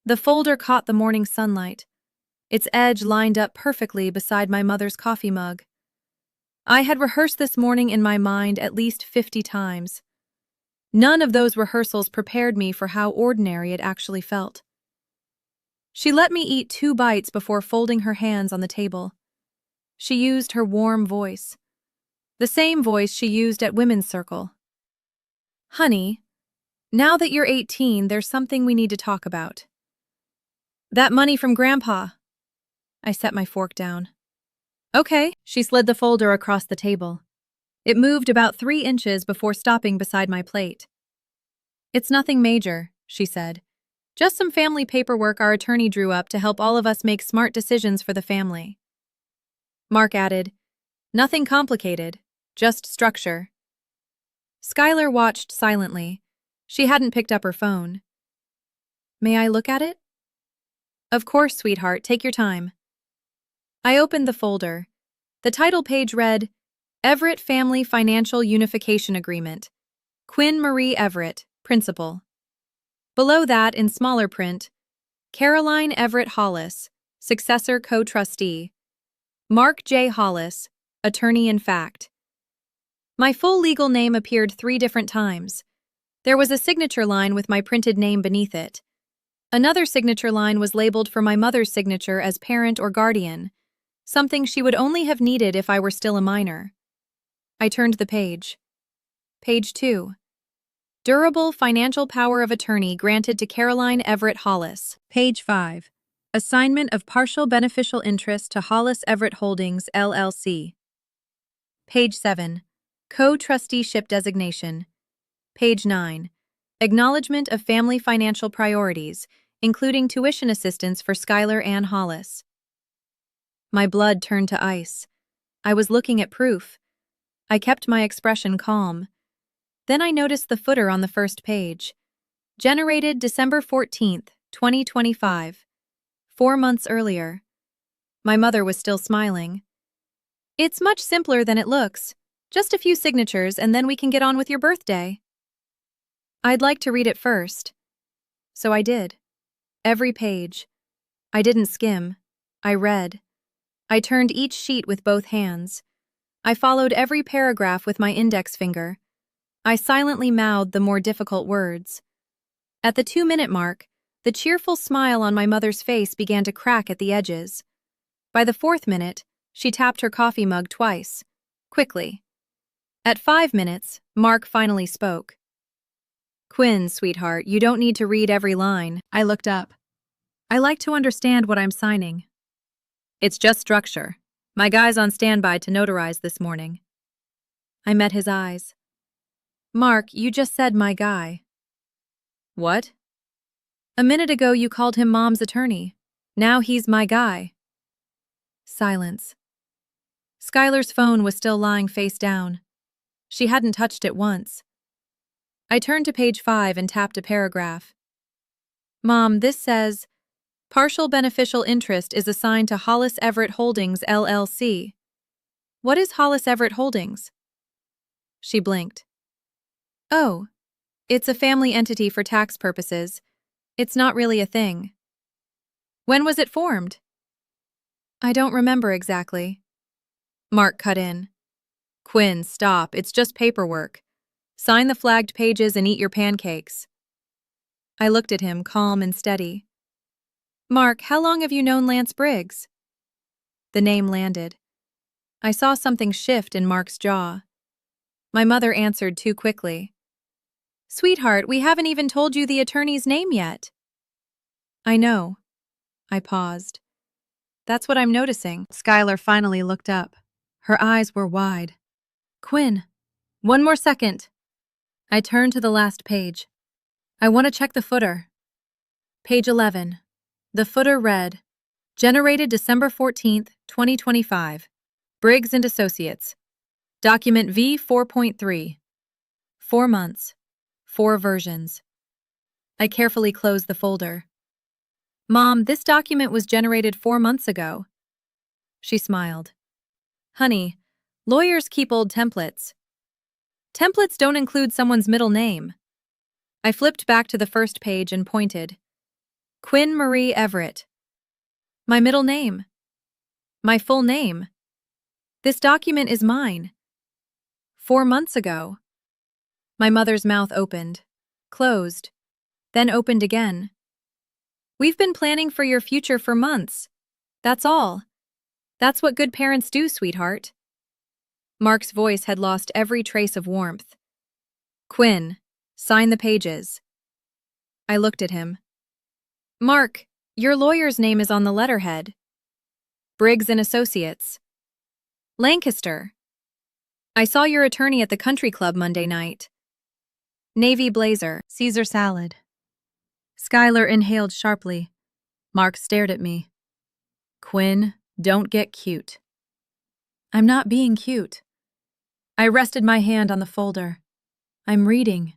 The folder caught the morning sunlight. Its edge lined up perfectly beside my mother's coffee mug. I had rehearsed this morning in my mind at least 50 times. None of those rehearsals prepared me for how ordinary it actually felt. She let me eat 2 bites before folding her hands on the table. She used her warm voice. The same voice she used at Women's Circle. "Honey, now that you're 18, there's something we need to talk about." "That money from Grandpa." I set my fork down. "Okay." She slid the folder across the table. It moved about 3 inches before stopping beside my plate. "It's nothing major," she said. "Just some family paperwork our attorney drew up to help all of us make smart decisions for the family." Mark added, "Nothing complicated, just structure." Skylar watched silently. She hadn't picked up her phone. "May I look at it?" "Of course, sweetheart, take your time." I opened the folder. The title page read, "Everett Family Financial Unification Agreement. Quinn Marie Everett, Principal." Below that, in smaller print, Caroline Everett Hollis, Successor Co-Trustee. Mark J. Hollis, Attorney-in-Fact. My full legal name appeared 3 different times. There was a signature line with my printed name beneath it. Another signature line was labeled for my mother's signature as parent or guardian, something she would only have needed if I were still a minor. I turned the page. Page 2. Durable financial power of attorney granted to Caroline Everett Hollis. Page 5. Assignment of partial beneficial interest to Hollis Everett Holdings, LLC. Page 7. Co-trusteeship designation. Page 9. Acknowledgement of family financial priorities, including tuition assistance for Skylar Ann Hollis. My blood turned to ice. I was looking at proof. I kept my expression calm. Then I noticed the footer on the first page. Generated December 14th, 2025. 4 months earlier. My mother was still smiling. It's much simpler than it looks. Just a few signatures and then we can get on with your birthday. I'd like to read it first. So I did. Every page. I didn't skim. I read. I turned each sheet with both hands. I followed every paragraph with my index finger. I silently mouthed the more difficult words. At the 2-minute mark, the cheerful smile on my mother's face began to crack at the edges. By the 4th minute, she tapped her coffee mug twice, quickly. At 5 minutes, Mark finally spoke. Quinn, sweetheart, you don't need to read every line. I looked up. I like to understand what I'm signing. It's just structure. My guy's on standby to notarize this morning. I met his eyes. Mark, you just said my guy. What? A minute ago you called him Mom's attorney. Now he's my guy. Silence. Skylar's phone was still lying face down. She hadn't touched it once. I turned to page 5 and tapped a paragraph. Mom, this says, partial beneficial interest is assigned to Hollis Everett Holdings, LLC. What is Hollis Everett Holdings? She blinked. Oh, it's a family entity for tax purposes. It's not really a thing. When was it formed? I don't remember exactly. Mark cut in. Quinn, stop. It's just paperwork. Sign the flagged pages and eat your pancakes. I looked at him, calm and steady. Mark, how long have you known Lance Briggs? The name landed. I saw something shift in Mark's jaw. My mother answered too quickly. Sweetheart, we haven't even told you the attorney's name yet. I know. I paused. That's what I'm noticing. Skylar finally looked up. Her eyes were wide. Quinn, 1 more second. I turned to the last page. I want to check the footer. Page 11. The footer read, generated December 14th, 2025. Briggs & Associates. Document V4.3. 4 months. 4 versions. I carefully closed the folder. Mom, this document was generated 4 months ago. She smiled. Honey, lawyers keep old templates. Templates don't include someone's middle name. I flipped back to the first page and pointed. Quinn Marie Everett. My middle name. My full name. This document is mine. 4 months ago. My mother's mouth opened, closed, then opened again. We've been planning for your future for months. That's all. That's what good parents do, sweetheart. Mark's voice had lost every trace of warmth. Quinn, sign the pages. I looked at him. Mark, your lawyer's name is on the letterhead. Briggs & Associates. Lancaster. I saw your attorney at the country club Monday night. Navy blazer, Caesar salad. Skylar inhaled sharply. Mark stared at me. Quinn, don't get cute. I'm not being cute. I rested my hand on the folder. I'm reading.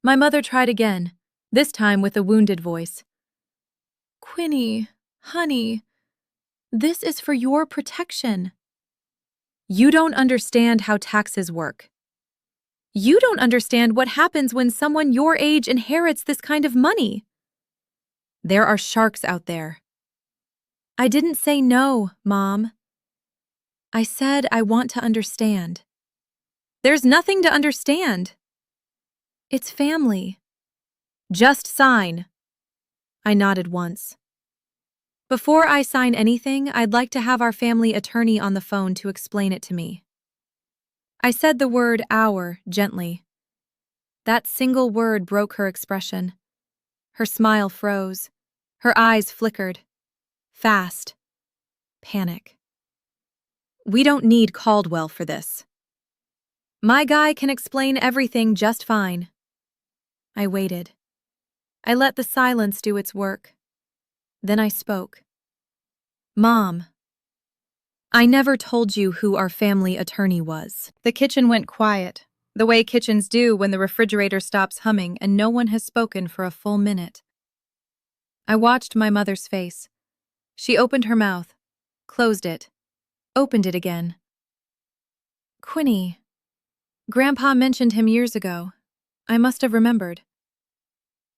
My mother tried again, this time with a wounded voice. Quinny, honey, this is for your protection. You don't understand how taxes work. You don't understand what happens when someone your age inherits this kind of money. There are sharks out there. I didn't say no, Mom. I said I want to understand. There's nothing to understand. It's family. Just sign. I nodded once. Before I sign anything, I'd like to have our family attorney on the phone to explain it to me. I said the word our gently. That single word broke her expression. Her smile froze. Her eyes flickered. Fast. Panic. We don't need Caldwell for this. My guy can explain everything just fine. I waited. I let the silence do its work. Then I spoke. Mom, I never told you who our family attorney was. The kitchen went quiet, the way kitchens do when the refrigerator stops humming and no one has spoken for a full minute. I watched my mother's face. She opened her mouth, closed it, opened it again. Quinny. Grandpa mentioned him years ago. I must have remembered.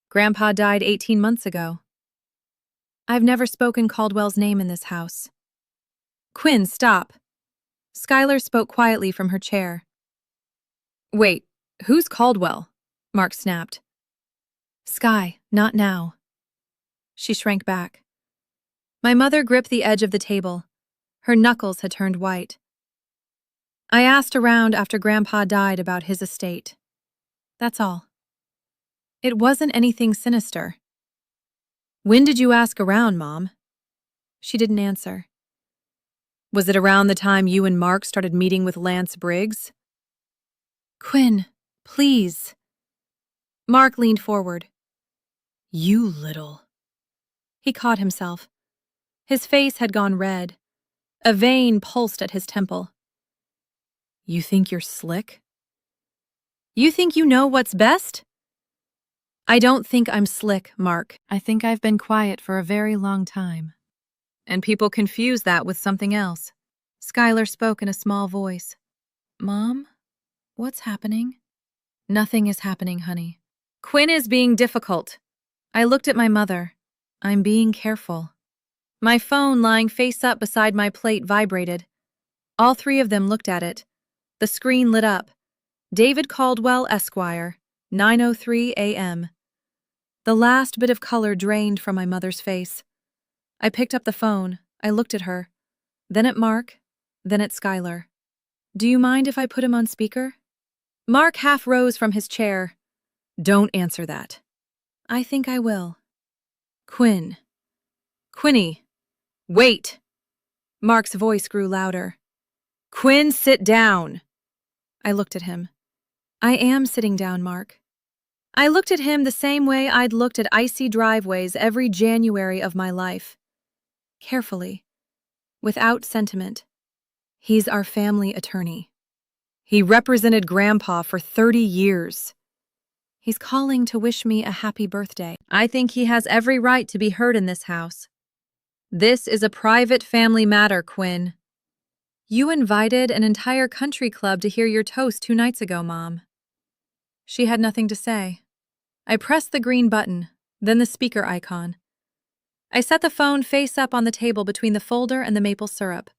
Grandpa died 18 months ago. I've never spoken Caldwell's name in this house. Quinn, stop. Skylar spoke quietly from her chair. Wait, who's Caldwell? Mark snapped. Sky, not now. She shrank back. My mother gripped the edge of the table. Her knuckles had turned white. I asked around after Grandpa died about his estate. That's all. It wasn't anything sinister. When did you ask around, Mom? She didn't answer. Was it around the time you and Mark started meeting with Lance Briggs? Quinn, please. Mark leaned forward. You little. He caught himself. His face had gone red. A vein pulsed at his temple. You think you're slick? You think you know what's best? I don't think I'm slick, Mark. I think I've been quiet for a very long time. And people confuse that with something else. Skylar spoke in a small voice. Mom, what's happening? Nothing is happening, honey. Quinn is being difficult. I looked at my mother. I'm being careful. My phone lying face up beside my plate vibrated. All three of them looked at it. The screen lit up. David Caldwell, Esquire, 9:03 a.m. The last bit of color drained from my mother's face. I picked up the phone. I looked at her. Then at Mark. Then at Skylar. Do you mind if I put him on speaker? Mark half rose from his chair. Don't answer that. I think I will. Quinn. Quinny. Wait. Mark's voice grew louder. Quinn, sit down. I looked at him. I am sitting down, Mark. I looked at him the same way I'd looked at icy driveways every January of my life. Carefully. Without sentiment. He's our family attorney. He represented Grandpa for 30 years. He's calling to wish me a happy birthday. I think he has every right to be heard in this house. This is a private family matter, Quinn. You invited an entire country club to hear your toast 2 nights ago, Mom. She had nothing to say. I pressed the green button, then the speaker icon. I set the phone face up on the table between the folder and the maple syrup.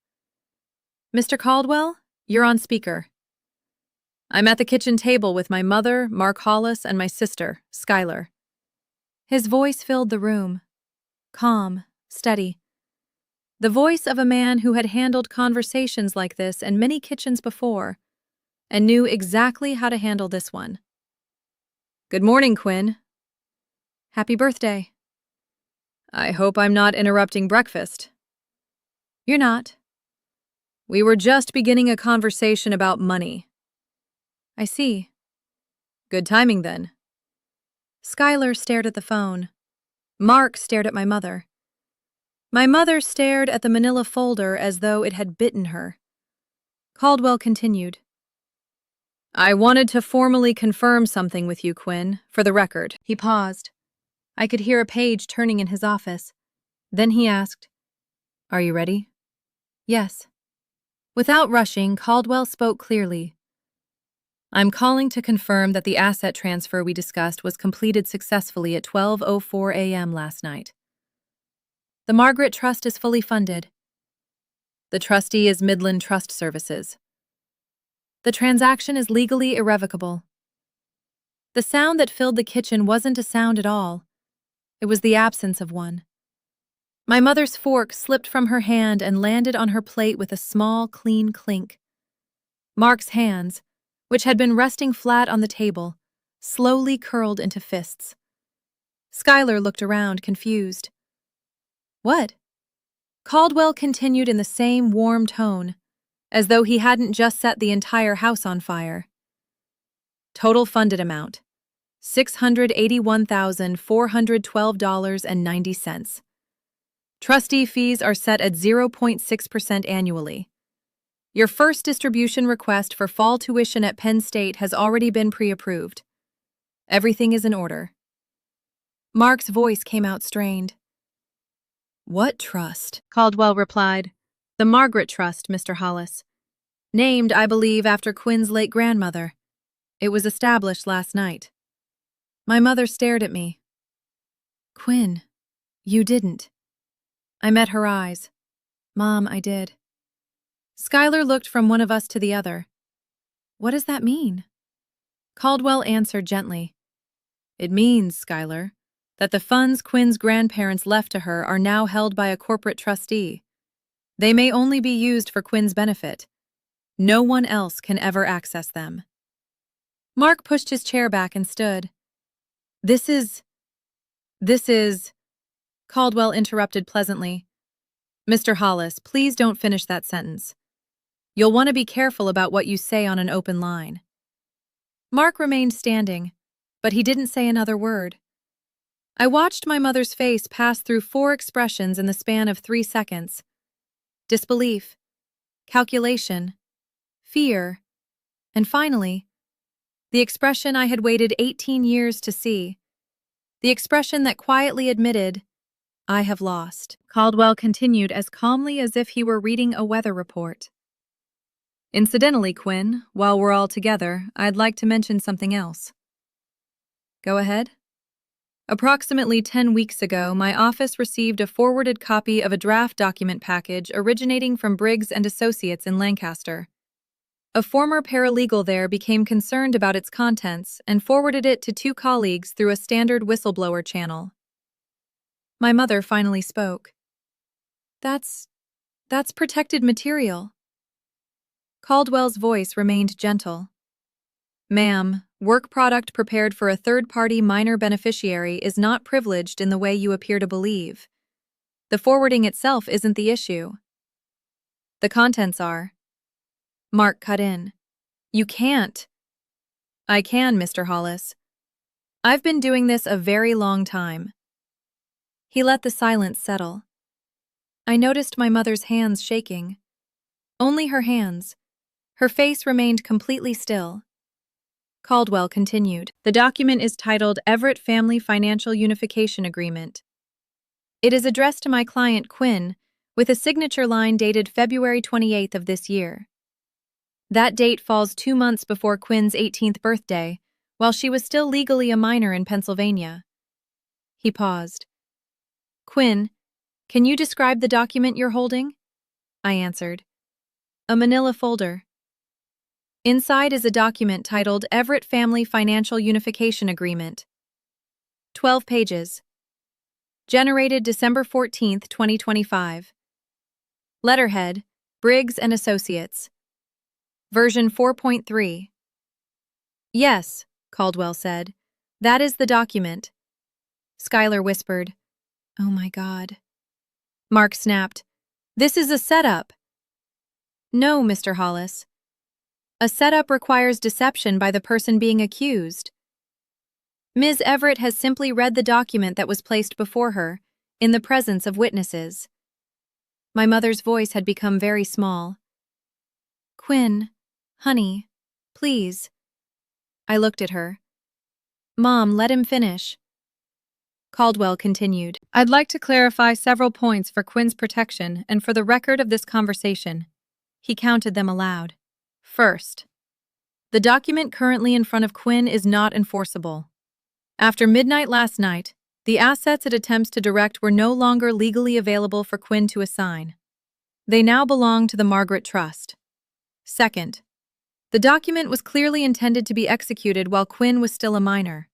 Mr. Caldwell, you're on speaker. I'm at the kitchen table with my mother, Mark Hollis, and my sister, Skylar. His voice filled the room. Calm, steady. The voice of a man who had handled conversations like this in many kitchens before, and knew exactly how to handle this one. Good morning, Quinn. Happy birthday. I hope I'm not interrupting breakfast. You're not. We were just beginning a conversation about money. I see. Good timing, then. Skylar stared at the phone. Mark stared at my mother. My mother stared at the manila folder as though it had bitten her. Caldwell continued. I wanted to formally confirm something with you, Quinn, for the record. He paused. I could hear a page turning in his office. Then he asked, Are you ready? Yes. Without rushing, Caldwell spoke clearly. I'm calling to confirm that the asset transfer we discussed was completed successfully at 12:04 a.m. last night. The Margaret Trust is fully funded. The trustee is Midland Trust Services. The transaction is legally irrevocable. The sound that filled the kitchen wasn't a sound at all. It was the absence of one. My mother's fork slipped from her hand and landed on her plate with a small, clean clink. Mark's hands, which had been resting flat on the table, slowly curled into fists. Skylar looked around, confused. What? Caldwell continued in the same warm tone. as though he hadn't just set the entire house on fire. Total funded amount: $681,412.90. Trustee fees are set at 0.6% annually. Your first distribution request for fall tuition at Penn State has already been pre-approved. Everything is in order. Mark's voice came out strained. What trust? Caldwell replied. The Margaret Trust, Mr. Hollis. Named, I believe, after Quinn's late grandmother. It was established last night. My mother stared at me. Quinn, you didn't. I met her eyes. Mom, I did. Schuyler looked from one of us to the other. What does that mean? Caldwell answered gently. It means, Schuyler, that the funds Quinn's grandparents left to her are now held by a corporate trustee. They may only be used for Quinn's benefit. No one else can ever access them. Mark pushed his chair back and stood. This is... Caldwell interrupted pleasantly. Mr. Hollis, please don't finish that sentence. You'll want to be careful about what you say on an open line. Mark remained standing, but he didn't say another word. I watched my mother's face pass through 4 expressions in the span of 3 seconds. Disbelief, calculation, fear, and finally, the expression I had waited 18 years to see. The expression that quietly admitted, I have lost. Caldwell continued as calmly as if he were reading a weather report. Incidentally, Quinn, while we're all together, I'd like to mention something else. Go ahead. Approximately 10 weeks ago, my office received a forwarded copy of a draft document package originating from Briggs & Associates in Lancaster. A former paralegal there became concerned about its contents and forwarded it to 2 colleagues through a standard whistleblower channel. My mother finally spoke. That's protected material. Caldwell's voice remained gentle. Ma'am, work product prepared for a third-party minor beneficiary is not privileged in the way you appear to believe. The forwarding itself isn't the issue. The contents are. Mark cut in. You can't. I can, Mr. Hollis. I've been doing this a very long time. He let the silence settle. I noticed my mother's hands shaking. Only her hands. Her face remained completely still. Caldwell continued. The document is titled Everett Family Financial Unification Agreement. It is addressed to my client Quinn, with a signature line dated February 28th of this year. That date falls 2 months before Quinn's 18th birthday, while she was still legally a minor in Pennsylvania. He paused. Quinn, can you describe the document you're holding? I answered. A manila folder. Inside is a document titled Everett Family Financial Unification Agreement. 12 pages. Generated December 14, 2025. Letterhead, Briggs & Associates. Version 4.3. Yes, Caldwell said. That is the document. Schuyler whispered. Oh my God. Mark snapped. This is a setup. No, Mr. Hollis. A setup requires deception by the person being accused. Ms. Everett has simply read the document that was placed before her, in the presence of witnesses. My mother's voice had become very small. Quinn, honey, please. I looked at her. Mom, let him finish. Caldwell continued. I'd like to clarify several points for Quinn's protection and for the record of this conversation. He counted them aloud. First, the document currently in front of Quinn is not enforceable. After midnight last night, the assets it attempts to direct were no longer legally available for Quinn to assign. They now belong to the Margaret Trust. Second, the document was clearly intended to be executed while Quinn was still a minor.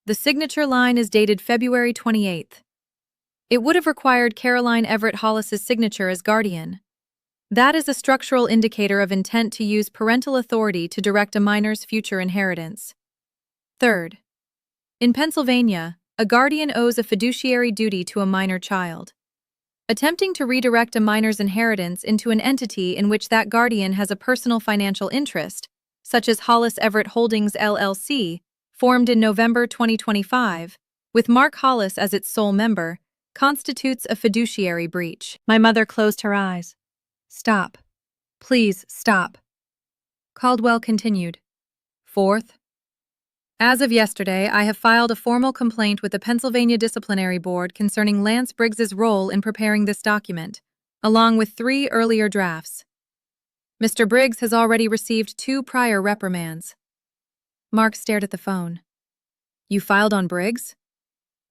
The signature line is dated February 28th. It would have required Caroline Everett Hollis's signature as guardian. That is a structural indicator of intent to use parental authority to direct a minor's future inheritance. Third, in Pennsylvania, a guardian owes a fiduciary duty to a minor child. attempting to redirect a minor's inheritance into an entity in which that guardian has a personal financial interest, such as Hollis Everett Holdings LLC, formed in November 2025, with Mark Hollis as its sole member, constitutes a fiduciary breach. My mother closed her eyes. Stop. Please, stop. Caldwell continued. Fourth, as of yesterday, I have filed a formal complaint with the Pennsylvania Disciplinary Board concerning Lance Briggs's role in preparing this document, along with 3 earlier drafts. Mr. Briggs has already received 2 prior reprimands. Mark stared at the phone. You filed on Briggs?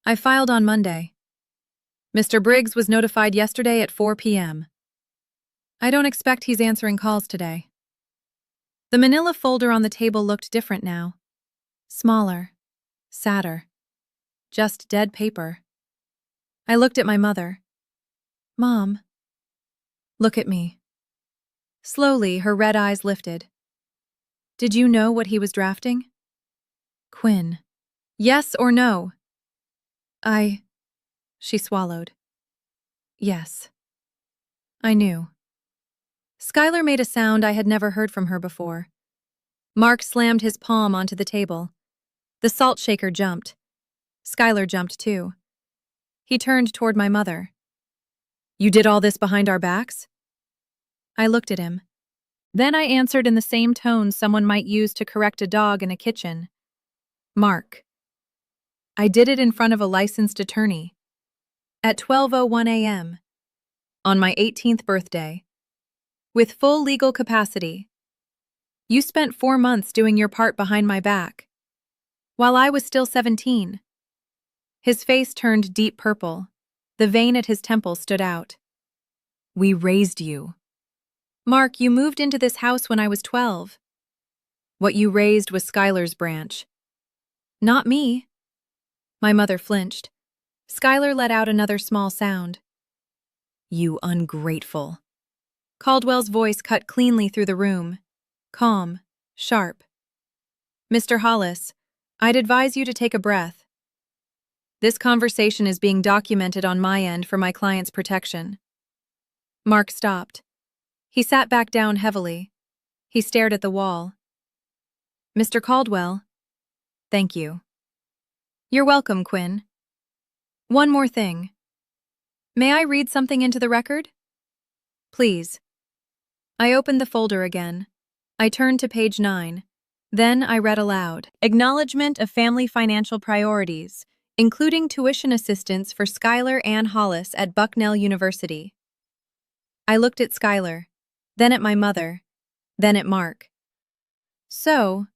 I filed on Monday. Mr. Briggs was notified yesterday at 4 p.m. I don't expect he's answering calls today. The manila folder on the table looked different now. Smaller, sadder, just dead paper. I looked at my mother. Mom. Look at me. Slowly, her red eyes lifted. Did you know what he was drafting? Quinn. Yes or no? She swallowed. Yes. I knew. Skylar made a sound I had never heard from her before. Mark slammed his palm onto the table. The salt shaker jumped. Skylar jumped too. He turned toward my mother. You did all this behind our backs? I looked at him. Then I answered in the same tone someone might use to correct a dog in a kitchen. Mark. I did it in front of a licensed attorney. At 12:01 a.m. On my 18th birthday. With full legal capacity. You spent 4 months doing your part behind my back. While I was still 17. His face turned deep purple. The vein at his temple stood out. We raised you. Mark, you moved into this house when I was 12. What you raised was Skylar's branch. Not me. My mother flinched. Skylar let out another small sound. You ungrateful. Caldwell's voice cut cleanly through the room. Calm, sharp. Mr. Hollis, I'd advise you to take a breath. This conversation is being documented on my end for my client's protection. Mark stopped. He sat back down heavily. He stared at the wall. Mr. Caldwell. Thank you. You're welcome, Quinn. One more thing. May I read something into the record? Please. I opened the folder again. I turned to page 9. Then I read aloud. Acknowledgement of family financial priorities, including tuition assistance for Skylar Ann Hollis at Bucknell University. I looked at Skylar, then at my mother, then at Mark. So,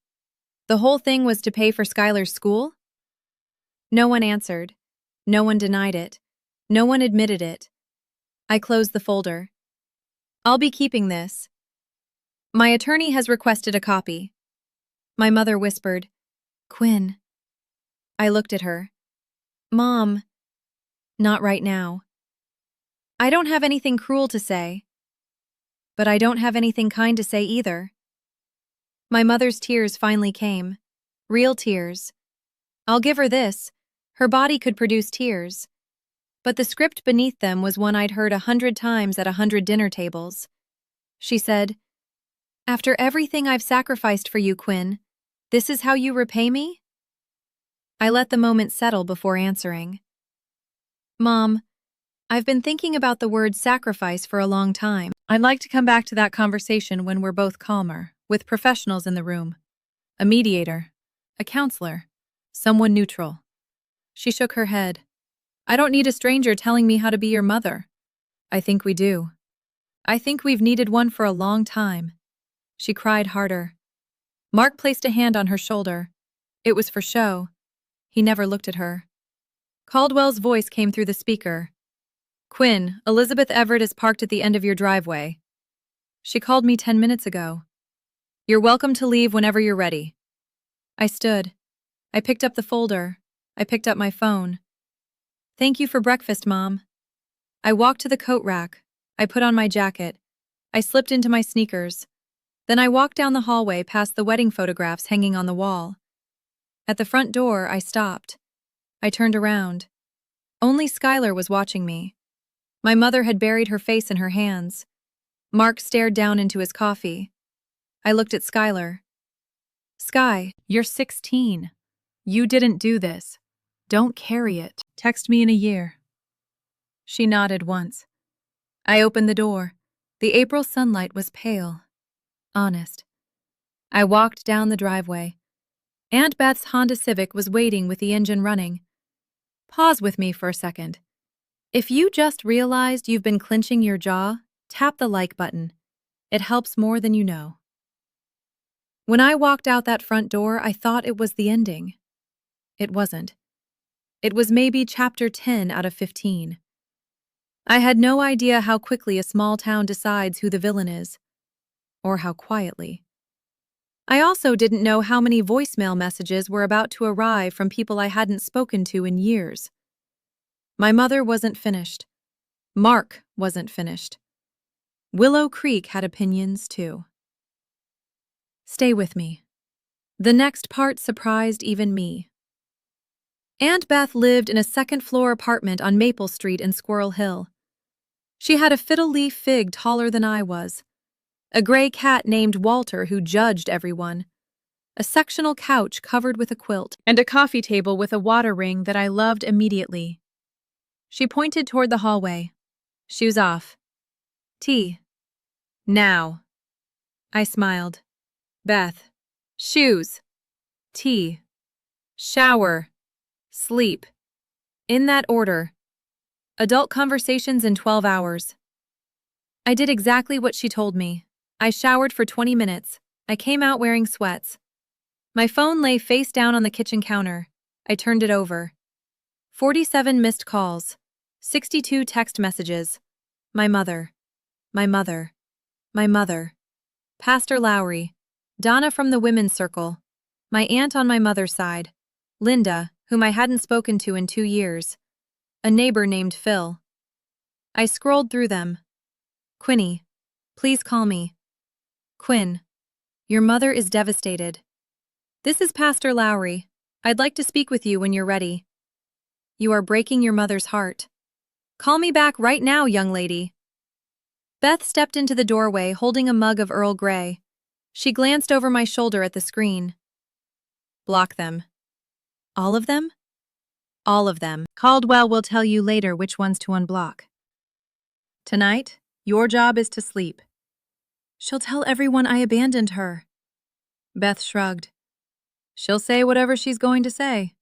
the whole thing was to pay for Skylar's school? No one answered. No one denied it. No one admitted it. I closed the folder. I'll be keeping this. My attorney has requested a copy. My mother whispered, Quinn. I looked at her. Mom. Not right now. I don't have anything cruel to say. But I don't have anything kind to say either. My mother's tears finally came. Real tears. I'll give her this. Her body could produce tears. But the script beneath them was one I'd heard 100 times at 100 dinner tables. She said, After everything I've sacrificed for you, Quinn, this is how you repay me? I let the moment settle before answering. Mom, I've been thinking about the word sacrifice for a long time. I'd like to come back to that conversation when we're both calmer, with professionals in the room. A mediator, a counselor, someone neutral. She shook her head. I don't need a stranger telling me how to be your mother. I think we do. I think we've needed one for a long time. She cried harder. Mark placed a hand on her shoulder. It was for show. He never looked at her. Caldwell's voice came through the speaker. Quinn, Elizabeth Everett is parked at the end of your driveway. She called me 10 minutes ago. You're welcome to leave whenever you're ready. I stood. I picked up the folder. I picked up my phone. Thank you for breakfast, Mom. I walked to the coat rack. I put on my jacket. I slipped into my sneakers. Then I walked down the hallway past the wedding photographs hanging on the wall. At the front door, I stopped. I turned around. Only Skylar was watching me. My mother had buried her face in her hands. Mark stared down into his coffee. I looked at Skylar. Sky, you're 16. You didn't do this. Don't carry it. Text me in a year. She nodded once. I opened the door. The April sunlight was pale. Honest. I walked down the driveway. Aunt Beth's Honda Civic was waiting with the engine running. Pause with me for a second. If you just realized you've been clenching your jaw, tap the like button. It helps more than you know. When I walked out that front door, I thought it was the ending. It wasn't. It was maybe chapter 10 out of 15. I had no idea how quickly a small town decides who the villain is, or how quietly. I also didn't know how many voicemail messages were about to arrive from people I hadn't spoken to in years. My mother wasn't finished. Mark wasn't finished. Willow Creek had opinions too. Stay with me. The next part surprised even me. Aunt Beth lived in a second-floor apartment on Maple Street in Squirrel Hill. She had a fiddle-leaf fig taller than I was, a gray cat named Walter who judged everyone, a sectional couch covered with a quilt, and a coffee table with a water ring that I loved immediately. She pointed toward the hallway. Shoes off. Tea. Now. I smiled. Beth. Shoes. Tea. Shower. Sleep. In that order. Adult conversations in 12 hours. I did exactly what she told me. I showered for 20 minutes. I came out wearing sweats. My phone lay face down on the kitchen counter. I turned it over. 47 missed calls. 62 text messages. My mother. My mother. My mother. Pastor Lowry. Donna from the women's circle. My aunt on my mother's side. Linda, whom I hadn't spoken to in 2 years. A neighbor named Phil. I scrolled through them. Quinny, please call me. Quinn, your mother is devastated. This is Pastor Lowry. I'd like to speak with you when you're ready. You are breaking your mother's heart. Call me back right now, young lady. Beth stepped into the doorway holding a mug of Earl Grey. She glanced over my shoulder at the screen. Block them. All of them? All of them. Caldwell will tell you later which ones to unblock. Tonight, your job is to sleep. She'll tell everyone I abandoned her. Beth shrugged. She'll say whatever she's going to say.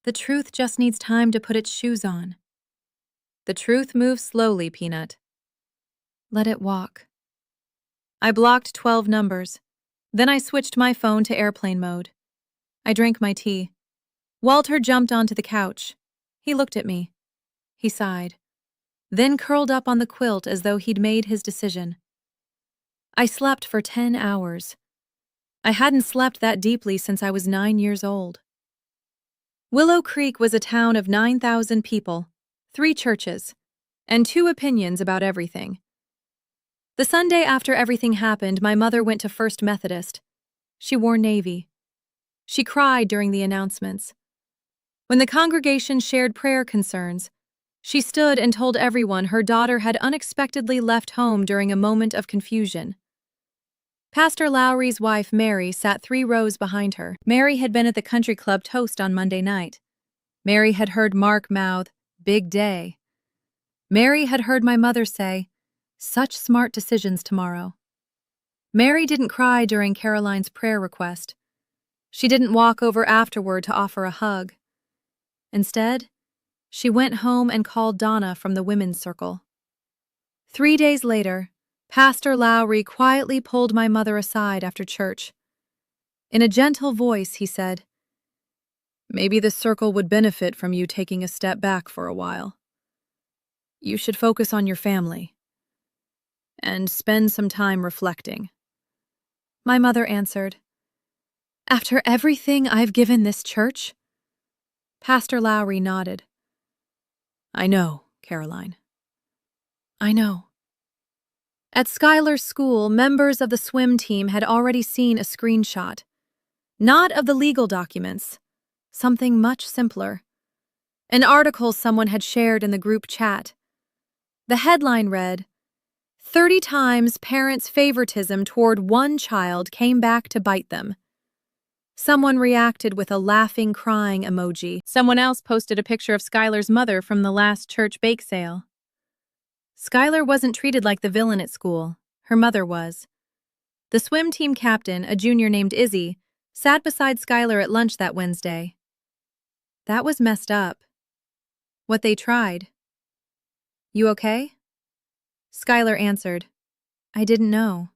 The truth just needs time to put its shoes on. The truth moves slowly, Peanut. Let it walk. I blocked 12 numbers. Then I switched my phone to airplane mode. I drank my tea. Walter jumped onto the couch. He looked at me. He sighed, then curled up on the quilt as though he'd made his decision. I slept for 10 hours. I hadn't slept that deeply since I was 9 years old. Willow Creek was a town of 9,000 people, 3 churches, and 2 opinions about everything. The Sunday after everything happened, my mother went to First Methodist. She wore navy. She cried during the announcements. When the congregation shared prayer concerns, she stood and told everyone her daughter had unexpectedly left home during a moment of confusion. Pastor Lowry's wife, Mary, sat 3 rows behind her. Mary had been at the country club toast on Monday night. Mary had heard Mark mouth, "Big day." Mary had heard my mother say, "Such smart decisions tomorrow." Mary didn't cry during Caroline's prayer request. She didn't walk over afterward to offer a hug. Instead, she went home and called Donna from the women's circle. 3 days later, Pastor Lowry quietly pulled my mother aside after church. In a gentle voice, he said, "Maybe the circle would benefit from you taking a step back for a while. You should focus on your family and spend some time reflecting." My mother answered, "After everything I've given this church?" Pastor Lowry nodded. "I know, Caroline. I know." At Schuyler's school, members of the swim team had already seen a screenshot. Not of the legal documents, something much simpler. An article someone had shared in the group chat. The headline read, 30 times parents' favoritism toward one child came back to bite them. Someone reacted with a laughing, crying emoji. Someone else posted a picture of Skylar's mother from the last church bake sale. Skylar wasn't treated like the villain at school. Her mother was. The swim team captain, a junior named Izzy, sat beside Skylar at lunch that Wednesday. That was messed up. What they tried. You okay? Skylar answered, I didn't know.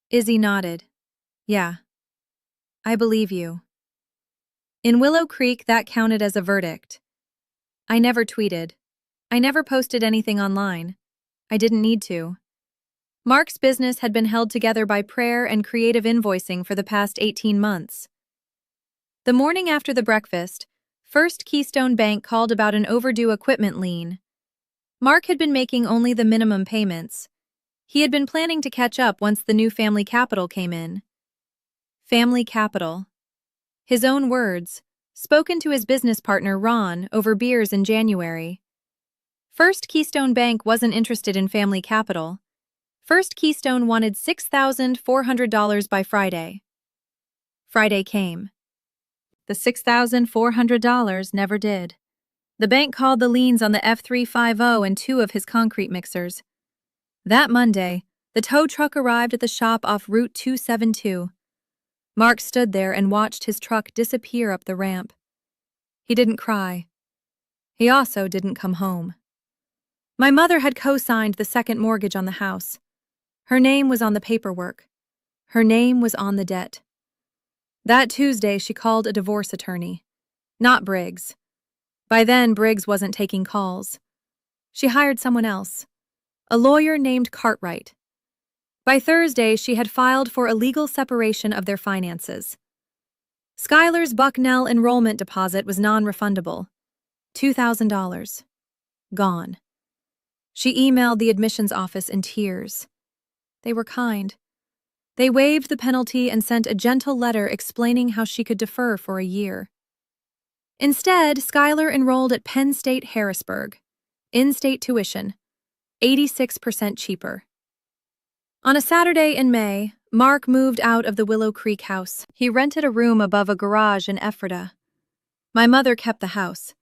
Izzy nodded. Yeah. I believe you. In Willow Creek, that counted as a verdict. I never tweeted. I never posted anything online. I didn't need to. Mark's business had been held together by prayer and creative invoicing for the past 18 months. The morning after the breakfast, First Keystone Bank called about an overdue equipment lien. Mark had been making only the minimum payments. He had been planning to catch up once the new family capital came in. Family capital. His own words, spoken to his business partner Ron over beers in January. First Keystone Bank wasn't interested in family capital. First Keystone wanted $6,400 by Friday. Friday came. The $6,400 never did. The bank called the liens on the F350 and two of his concrete mixers. That Monday, the tow truck arrived at the shop off Route 272. Mark stood there and watched his truck disappear up the ramp. He didn't cry. He also didn't come home. My mother had co-signed the second mortgage on the house. Her name was on the paperwork. Her name was on the debt. That Tuesday, she called a divorce attorney. Not Briggs. By then, Briggs wasn't taking calls. She hired someone else, a lawyer named Cartwright. By Thursday, she had filed for a legal separation of their finances. Skylar's Bucknell enrollment deposit was non-refundable. $2,000. Gone. She emailed the admissions office in tears. They were kind. They waived the penalty and sent a gentle letter explaining how she could defer for a year. Instead, Skylar enrolled at Penn State Harrisburg. In-state tuition, 86% cheaper. On a Saturday in May, Mark moved out of the Willow Creek house. He rented a room above a garage in Ephrata. My mother kept the house.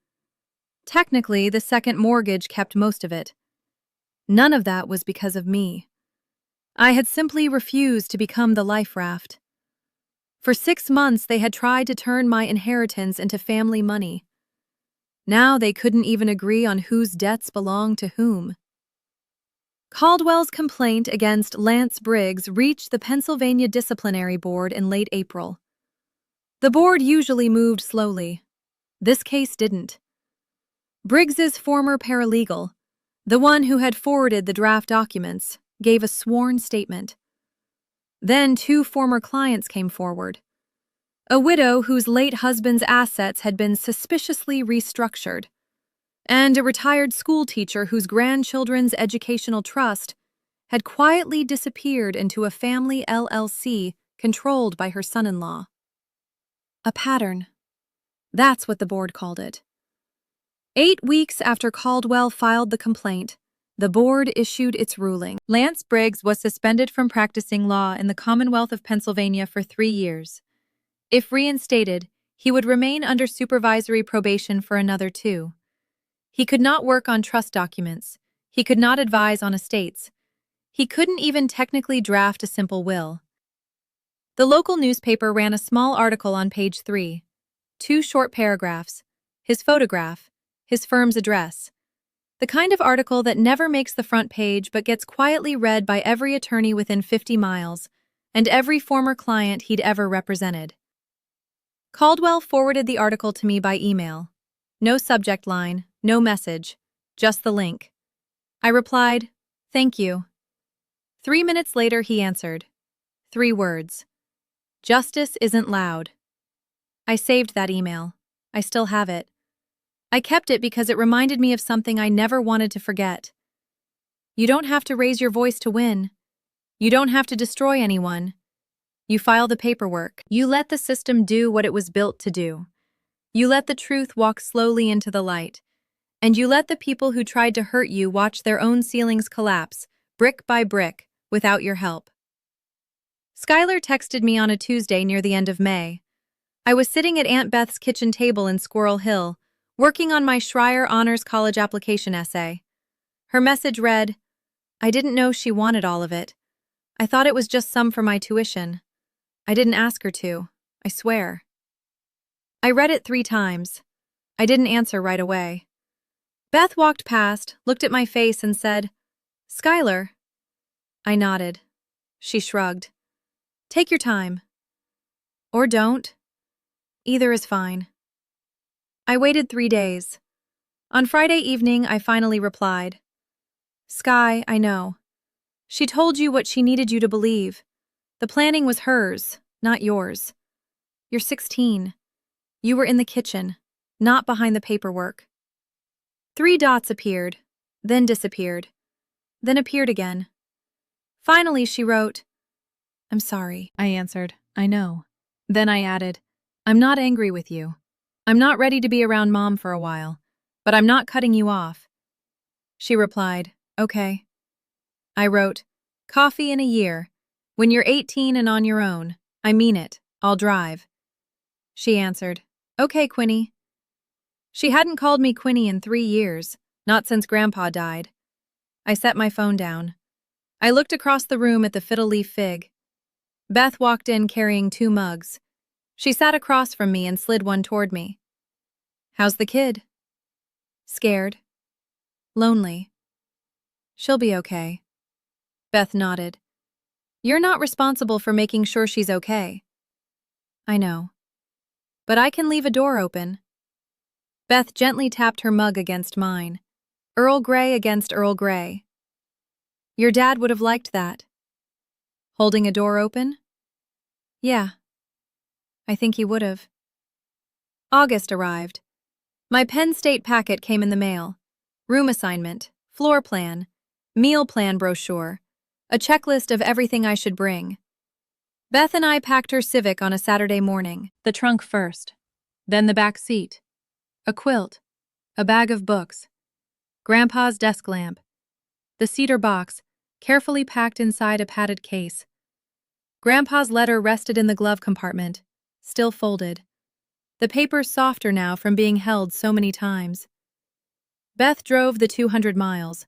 Technically, the second mortgage kept most of it. None of that was because of me. I had simply refused to become the life raft. For 6 months, they had tried to turn my inheritance into family money. Now they couldn't even agree on whose debts belonged to whom. Caldwell's complaint against Lance Briggs reached the Pennsylvania Disciplinary Board in late April. The board usually moved slowly. This case didn't. Briggs's former paralegal, the one who had forwarded the draft documents, gave a sworn statement. Then 2 former clients came forward. A widow whose late husband's assets had been suspiciously restructured, and a retired school teacher whose grandchildren's educational trust had quietly disappeared into a family LLC controlled by her son-in-law. A pattern. That's what the board called it. 8 weeks after Caldwell filed the complaint, the board issued its ruling. Lance Briggs was suspended from practicing law in the Commonwealth of Pennsylvania for 3 years. If reinstated, he would remain under supervisory probation for another 2. He could not work on trust documents. He could not advise on estates. He couldn't even technically draft a simple will. The local newspaper ran a small article on page 3. 2 short paragraphs, his photograph, his firm's address. The kind of article that never makes the front page but gets quietly read by every attorney within 50 miles and every former client he'd ever represented. Caldwell forwarded the article to me by email. No subject line, no message, just the link. I replied, "Thank you." 3 minutes later, he answered. 3 words. "Justice isn't loud." I saved that email. I still have it. I kept it because it reminded me of something I never wanted to forget. You don't have to raise your voice to win. You don't have to destroy anyone. You file the paperwork. You let the system do what it was built to do. You let the truth walk slowly into the light. And you let the people who tried to hurt you watch their own ceilings collapse, brick by brick, without your help. Skylar texted me on a Tuesday near the end of May. I was sitting at Aunt Beth's kitchen table in Squirrel Hill, working on my Schreier Honors College application essay. Her message read, "I didn't know she wanted all of it. I thought it was just some for my tuition. I didn't ask her to, I swear." I read it 3 times. I didn't answer right away. Beth walked past, looked at my face, and said, "Skylar." I nodded. She shrugged. "Take your time." Or don't. Either is fine. I waited 3 days. On Friday evening, I finally replied. "Sky, I know. She told you what she needed you to believe. The planning was hers, not yours. You're 16. You were in the kitchen, not behind the paperwork." 3 dots appeared, then disappeared, then appeared again. Finally, she wrote, "I'm sorry." I answered, "I know." Then I added, "I'm not angry with you. I'm not ready to be around Mom for a while, but I'm not cutting you off." She replied, "Okay." I wrote, "Coffee in a year. When you're 18 and on your own. I mean it. I'll drive." She answered, "Okay, Quinny." She hadn't called me Quinny in 3 years, not since Grandpa died. I set my phone down. I looked across the room at the fiddle-leaf fig. Beth walked in carrying 2 mugs. She sat across from me and slid one toward me. "How's the kid?" "Scared. Lonely. She'll be okay." Beth nodded. "You're not responsible for making sure she's okay." "I know. But I can leave a door open." Beth gently tapped her mug against mine. Earl Grey against Earl Grey. "Your dad would have liked that." "Holding a door open?" "Yeah. I think he would have." August arrived. My Penn State packet came in the mail. Room assignment, floor plan, meal plan brochure, a checklist of everything I should bring. Beth and I packed her Civic on a Saturday morning. The trunk first, then the back seat, a quilt, a bag of books, Grandpa's desk lamp, the cedar box, carefully packed inside a padded case. Grandpa's letter rested in the glove compartment, still folded. The paper softer now from being held so many times. Beth drove the 200 miles.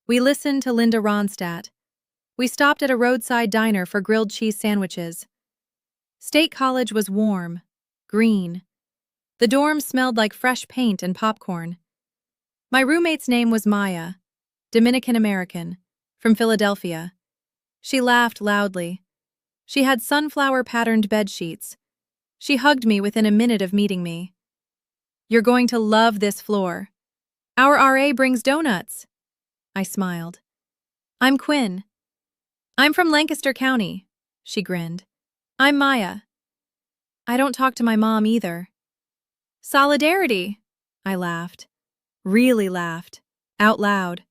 We listened to Linda Ronstadt. We stopped at a roadside diner for grilled cheese sandwiches. State College was warm, green. The dorm smelled like fresh paint and popcorn. My roommate's name was Maya, Dominican-American, from Philadelphia. She laughed loudly. She had sunflower-patterned bed sheets. She hugged me within a minute of meeting me. "You're going to love this floor. Our RA brings donuts." I smiled. "I'm Quinn. I'm from Lancaster County." She grinned. "I'm Maya. I don't talk to my mom either." "Solidarity," I laughed. Really laughed. Out loud.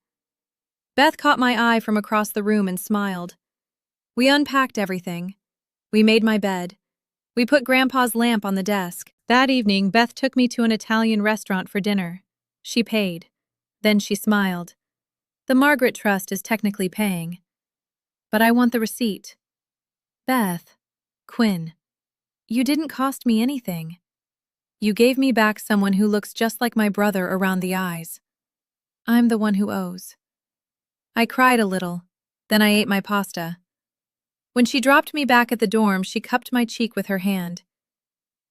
Beth caught my eye from across the room and smiled. We unpacked everything. We made my bed. We put Grandpa's lamp on the desk. That evening, Beth took me to an Italian restaurant for dinner. She paid. Then she smiled. "The Margaret Trust is technically paying. But I want the receipt." "Beth." "Quinn. You didn't cost me anything. You gave me back someone who looks just like my brother around the eyes. I'm the one who owes." I cried a little. Then I ate my pasta. When she dropped me back at the dorm, she cupped my cheek with her hand.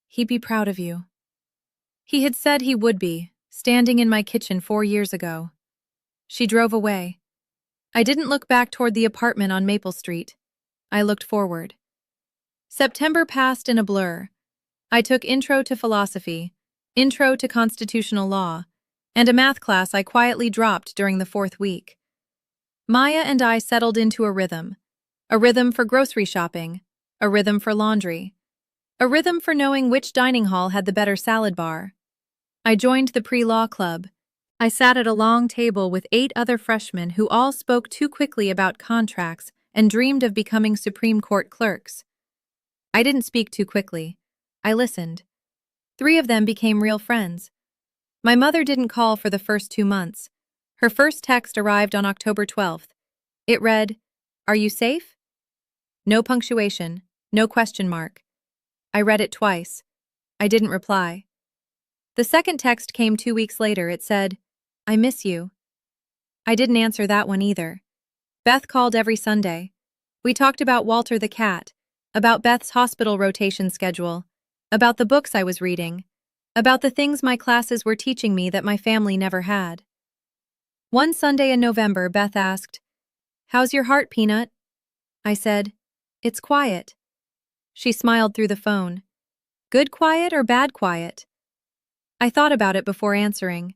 "He'd be proud of you." He had said he would be, standing in my kitchen 4 years ago. She drove away. I didn't look back toward the apartment on Maple Street. I looked forward. September passed in a blur. I took Intro to Philosophy, Intro to Constitutional Law, and a math class I quietly dropped during the 4th week. Maya and I settled into a rhythm for grocery shopping, a rhythm for laundry, a rhythm for knowing which dining hall had the better salad bar. I joined the pre-law club. I sat at a long table with 8 other freshmen who all spoke too quickly about contracts and dreamed of becoming Supreme Court clerks. I didn't speak too quickly. I listened. 3 of them became real friends. My mother didn't call for the first 2 months. Her first text arrived on October 12th. It read, "Are you safe?" No punctuation, no question mark. I read it twice. I didn't reply. The second text came 2 weeks later. It said, "I miss you." I didn't answer that one either. Beth called every Sunday. We talked about Walter the cat, about Beth's hospital rotation schedule, about the books I was reading, about the things my classes were teaching me that my family never had. One Sunday in November, Beth asked, "How's your heart, Peanut?" I said, "It's quiet." She smiled through the phone. Good quiet or bad quiet? I thought about it before answering.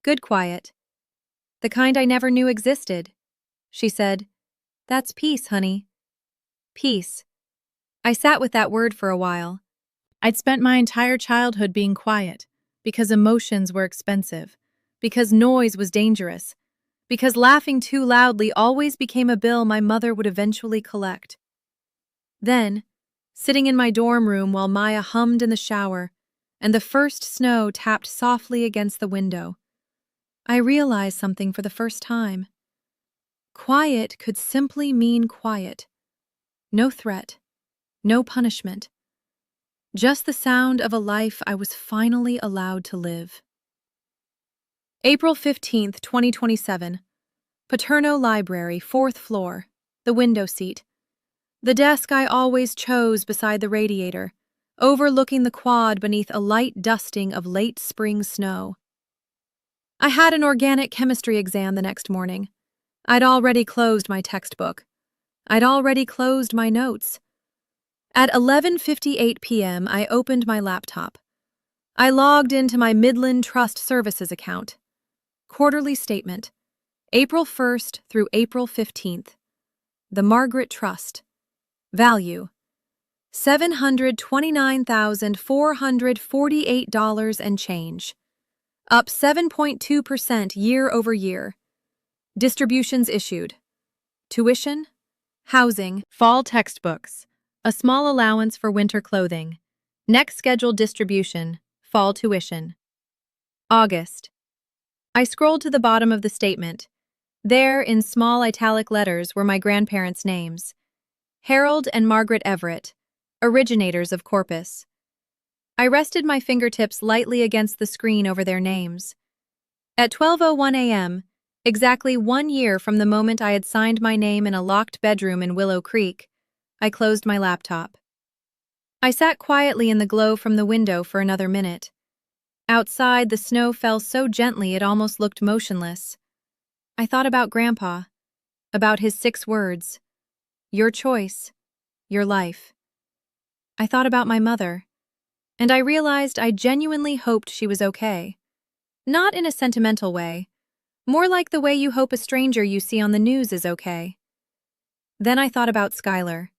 Good quiet. The kind I never knew existed. She said, "That's peace, honey." Peace. I sat with that word for a while. I'd spent my entire childhood being quiet, because emotions were expensive, because noise was dangerous, because laughing too loudly always became a bill my mother would eventually collect. Then, sitting in my dorm room while Maya hummed in the shower, and the first snow tapped softly against the window, I realized something for the first time. Quiet could simply mean quiet. No threat, no punishment. Just the sound of a life I was finally allowed to live. April 15th, 2027. Paterno Library, 4th floor, the window seat. The desk I always chose beside the radiator, overlooking the quad beneath a light dusting of late spring snow. I had an organic chemistry exam the next morning. I'd already closed my textbook. I'd already closed my notes. At 11:58 p.m., I opened my laptop. I logged into my Midland Trust Services account. Quarterly statement, April 1st through April 15th. The Margaret Trust. Value, $729,448 and change. Up 7.2% year over year. Distributions issued. Tuition, housing, fall textbooks, a small allowance for winter clothing. Next scheduled distribution, fall tuition. August. I scrolled to the bottom of the statement. There, in small italic letters, were my grandparents' names. Harold and Margaret Everett, originators of Corpus. I rested my fingertips lightly against the screen over their names. At 12:01 a.m., exactly 1 year from the moment I had signed my name in a locked bedroom in Willow Creek, I closed my laptop. I sat quietly in the glow from the window for another minute. Outside, the snow fell so gently it almost looked motionless. I thought about Grandpa, about his 6 words, your choice, your life. I thought about my mother, and I realized I genuinely hoped she was okay. Not in a sentimental way, more like the way you hope a stranger you see on the news is okay. Then I thought about Skylar.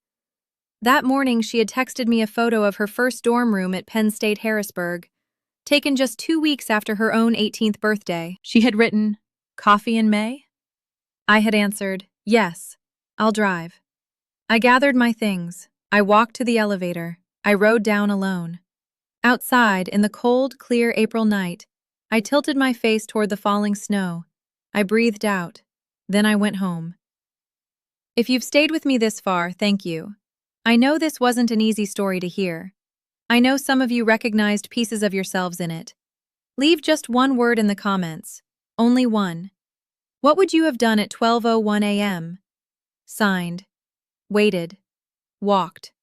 That morning, she had texted me a photo of her first dorm room at Penn State Harrisburg, taken just 2 weeks after her own 18th birthday. She had written, "Coffee in May?" I had answered, "Yes, I'll drive." I gathered my things. I walked to the elevator. I rode down alone. Outside, in the cold, clear April night, I tilted my face toward the falling snow. I breathed out. Then I went home. If you've stayed with me this far, thank you. I know this wasn't an easy story to hear. I know some of you recognized pieces of yourselves in it. Leave just one word in the comments. Only one. What would you have done at 12:01 a.m.? Signed. Waited. Walked.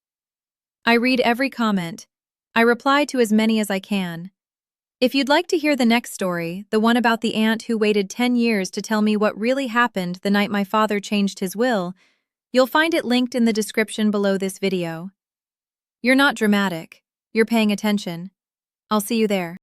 I read every comment. I reply to as many as I can. If you'd like to hear the next story, the one about the aunt who waited 10 years to tell me what really happened the night my father changed his will, you'll find it linked in the description below this video. You're not dramatic. You're paying attention. I'll see you there.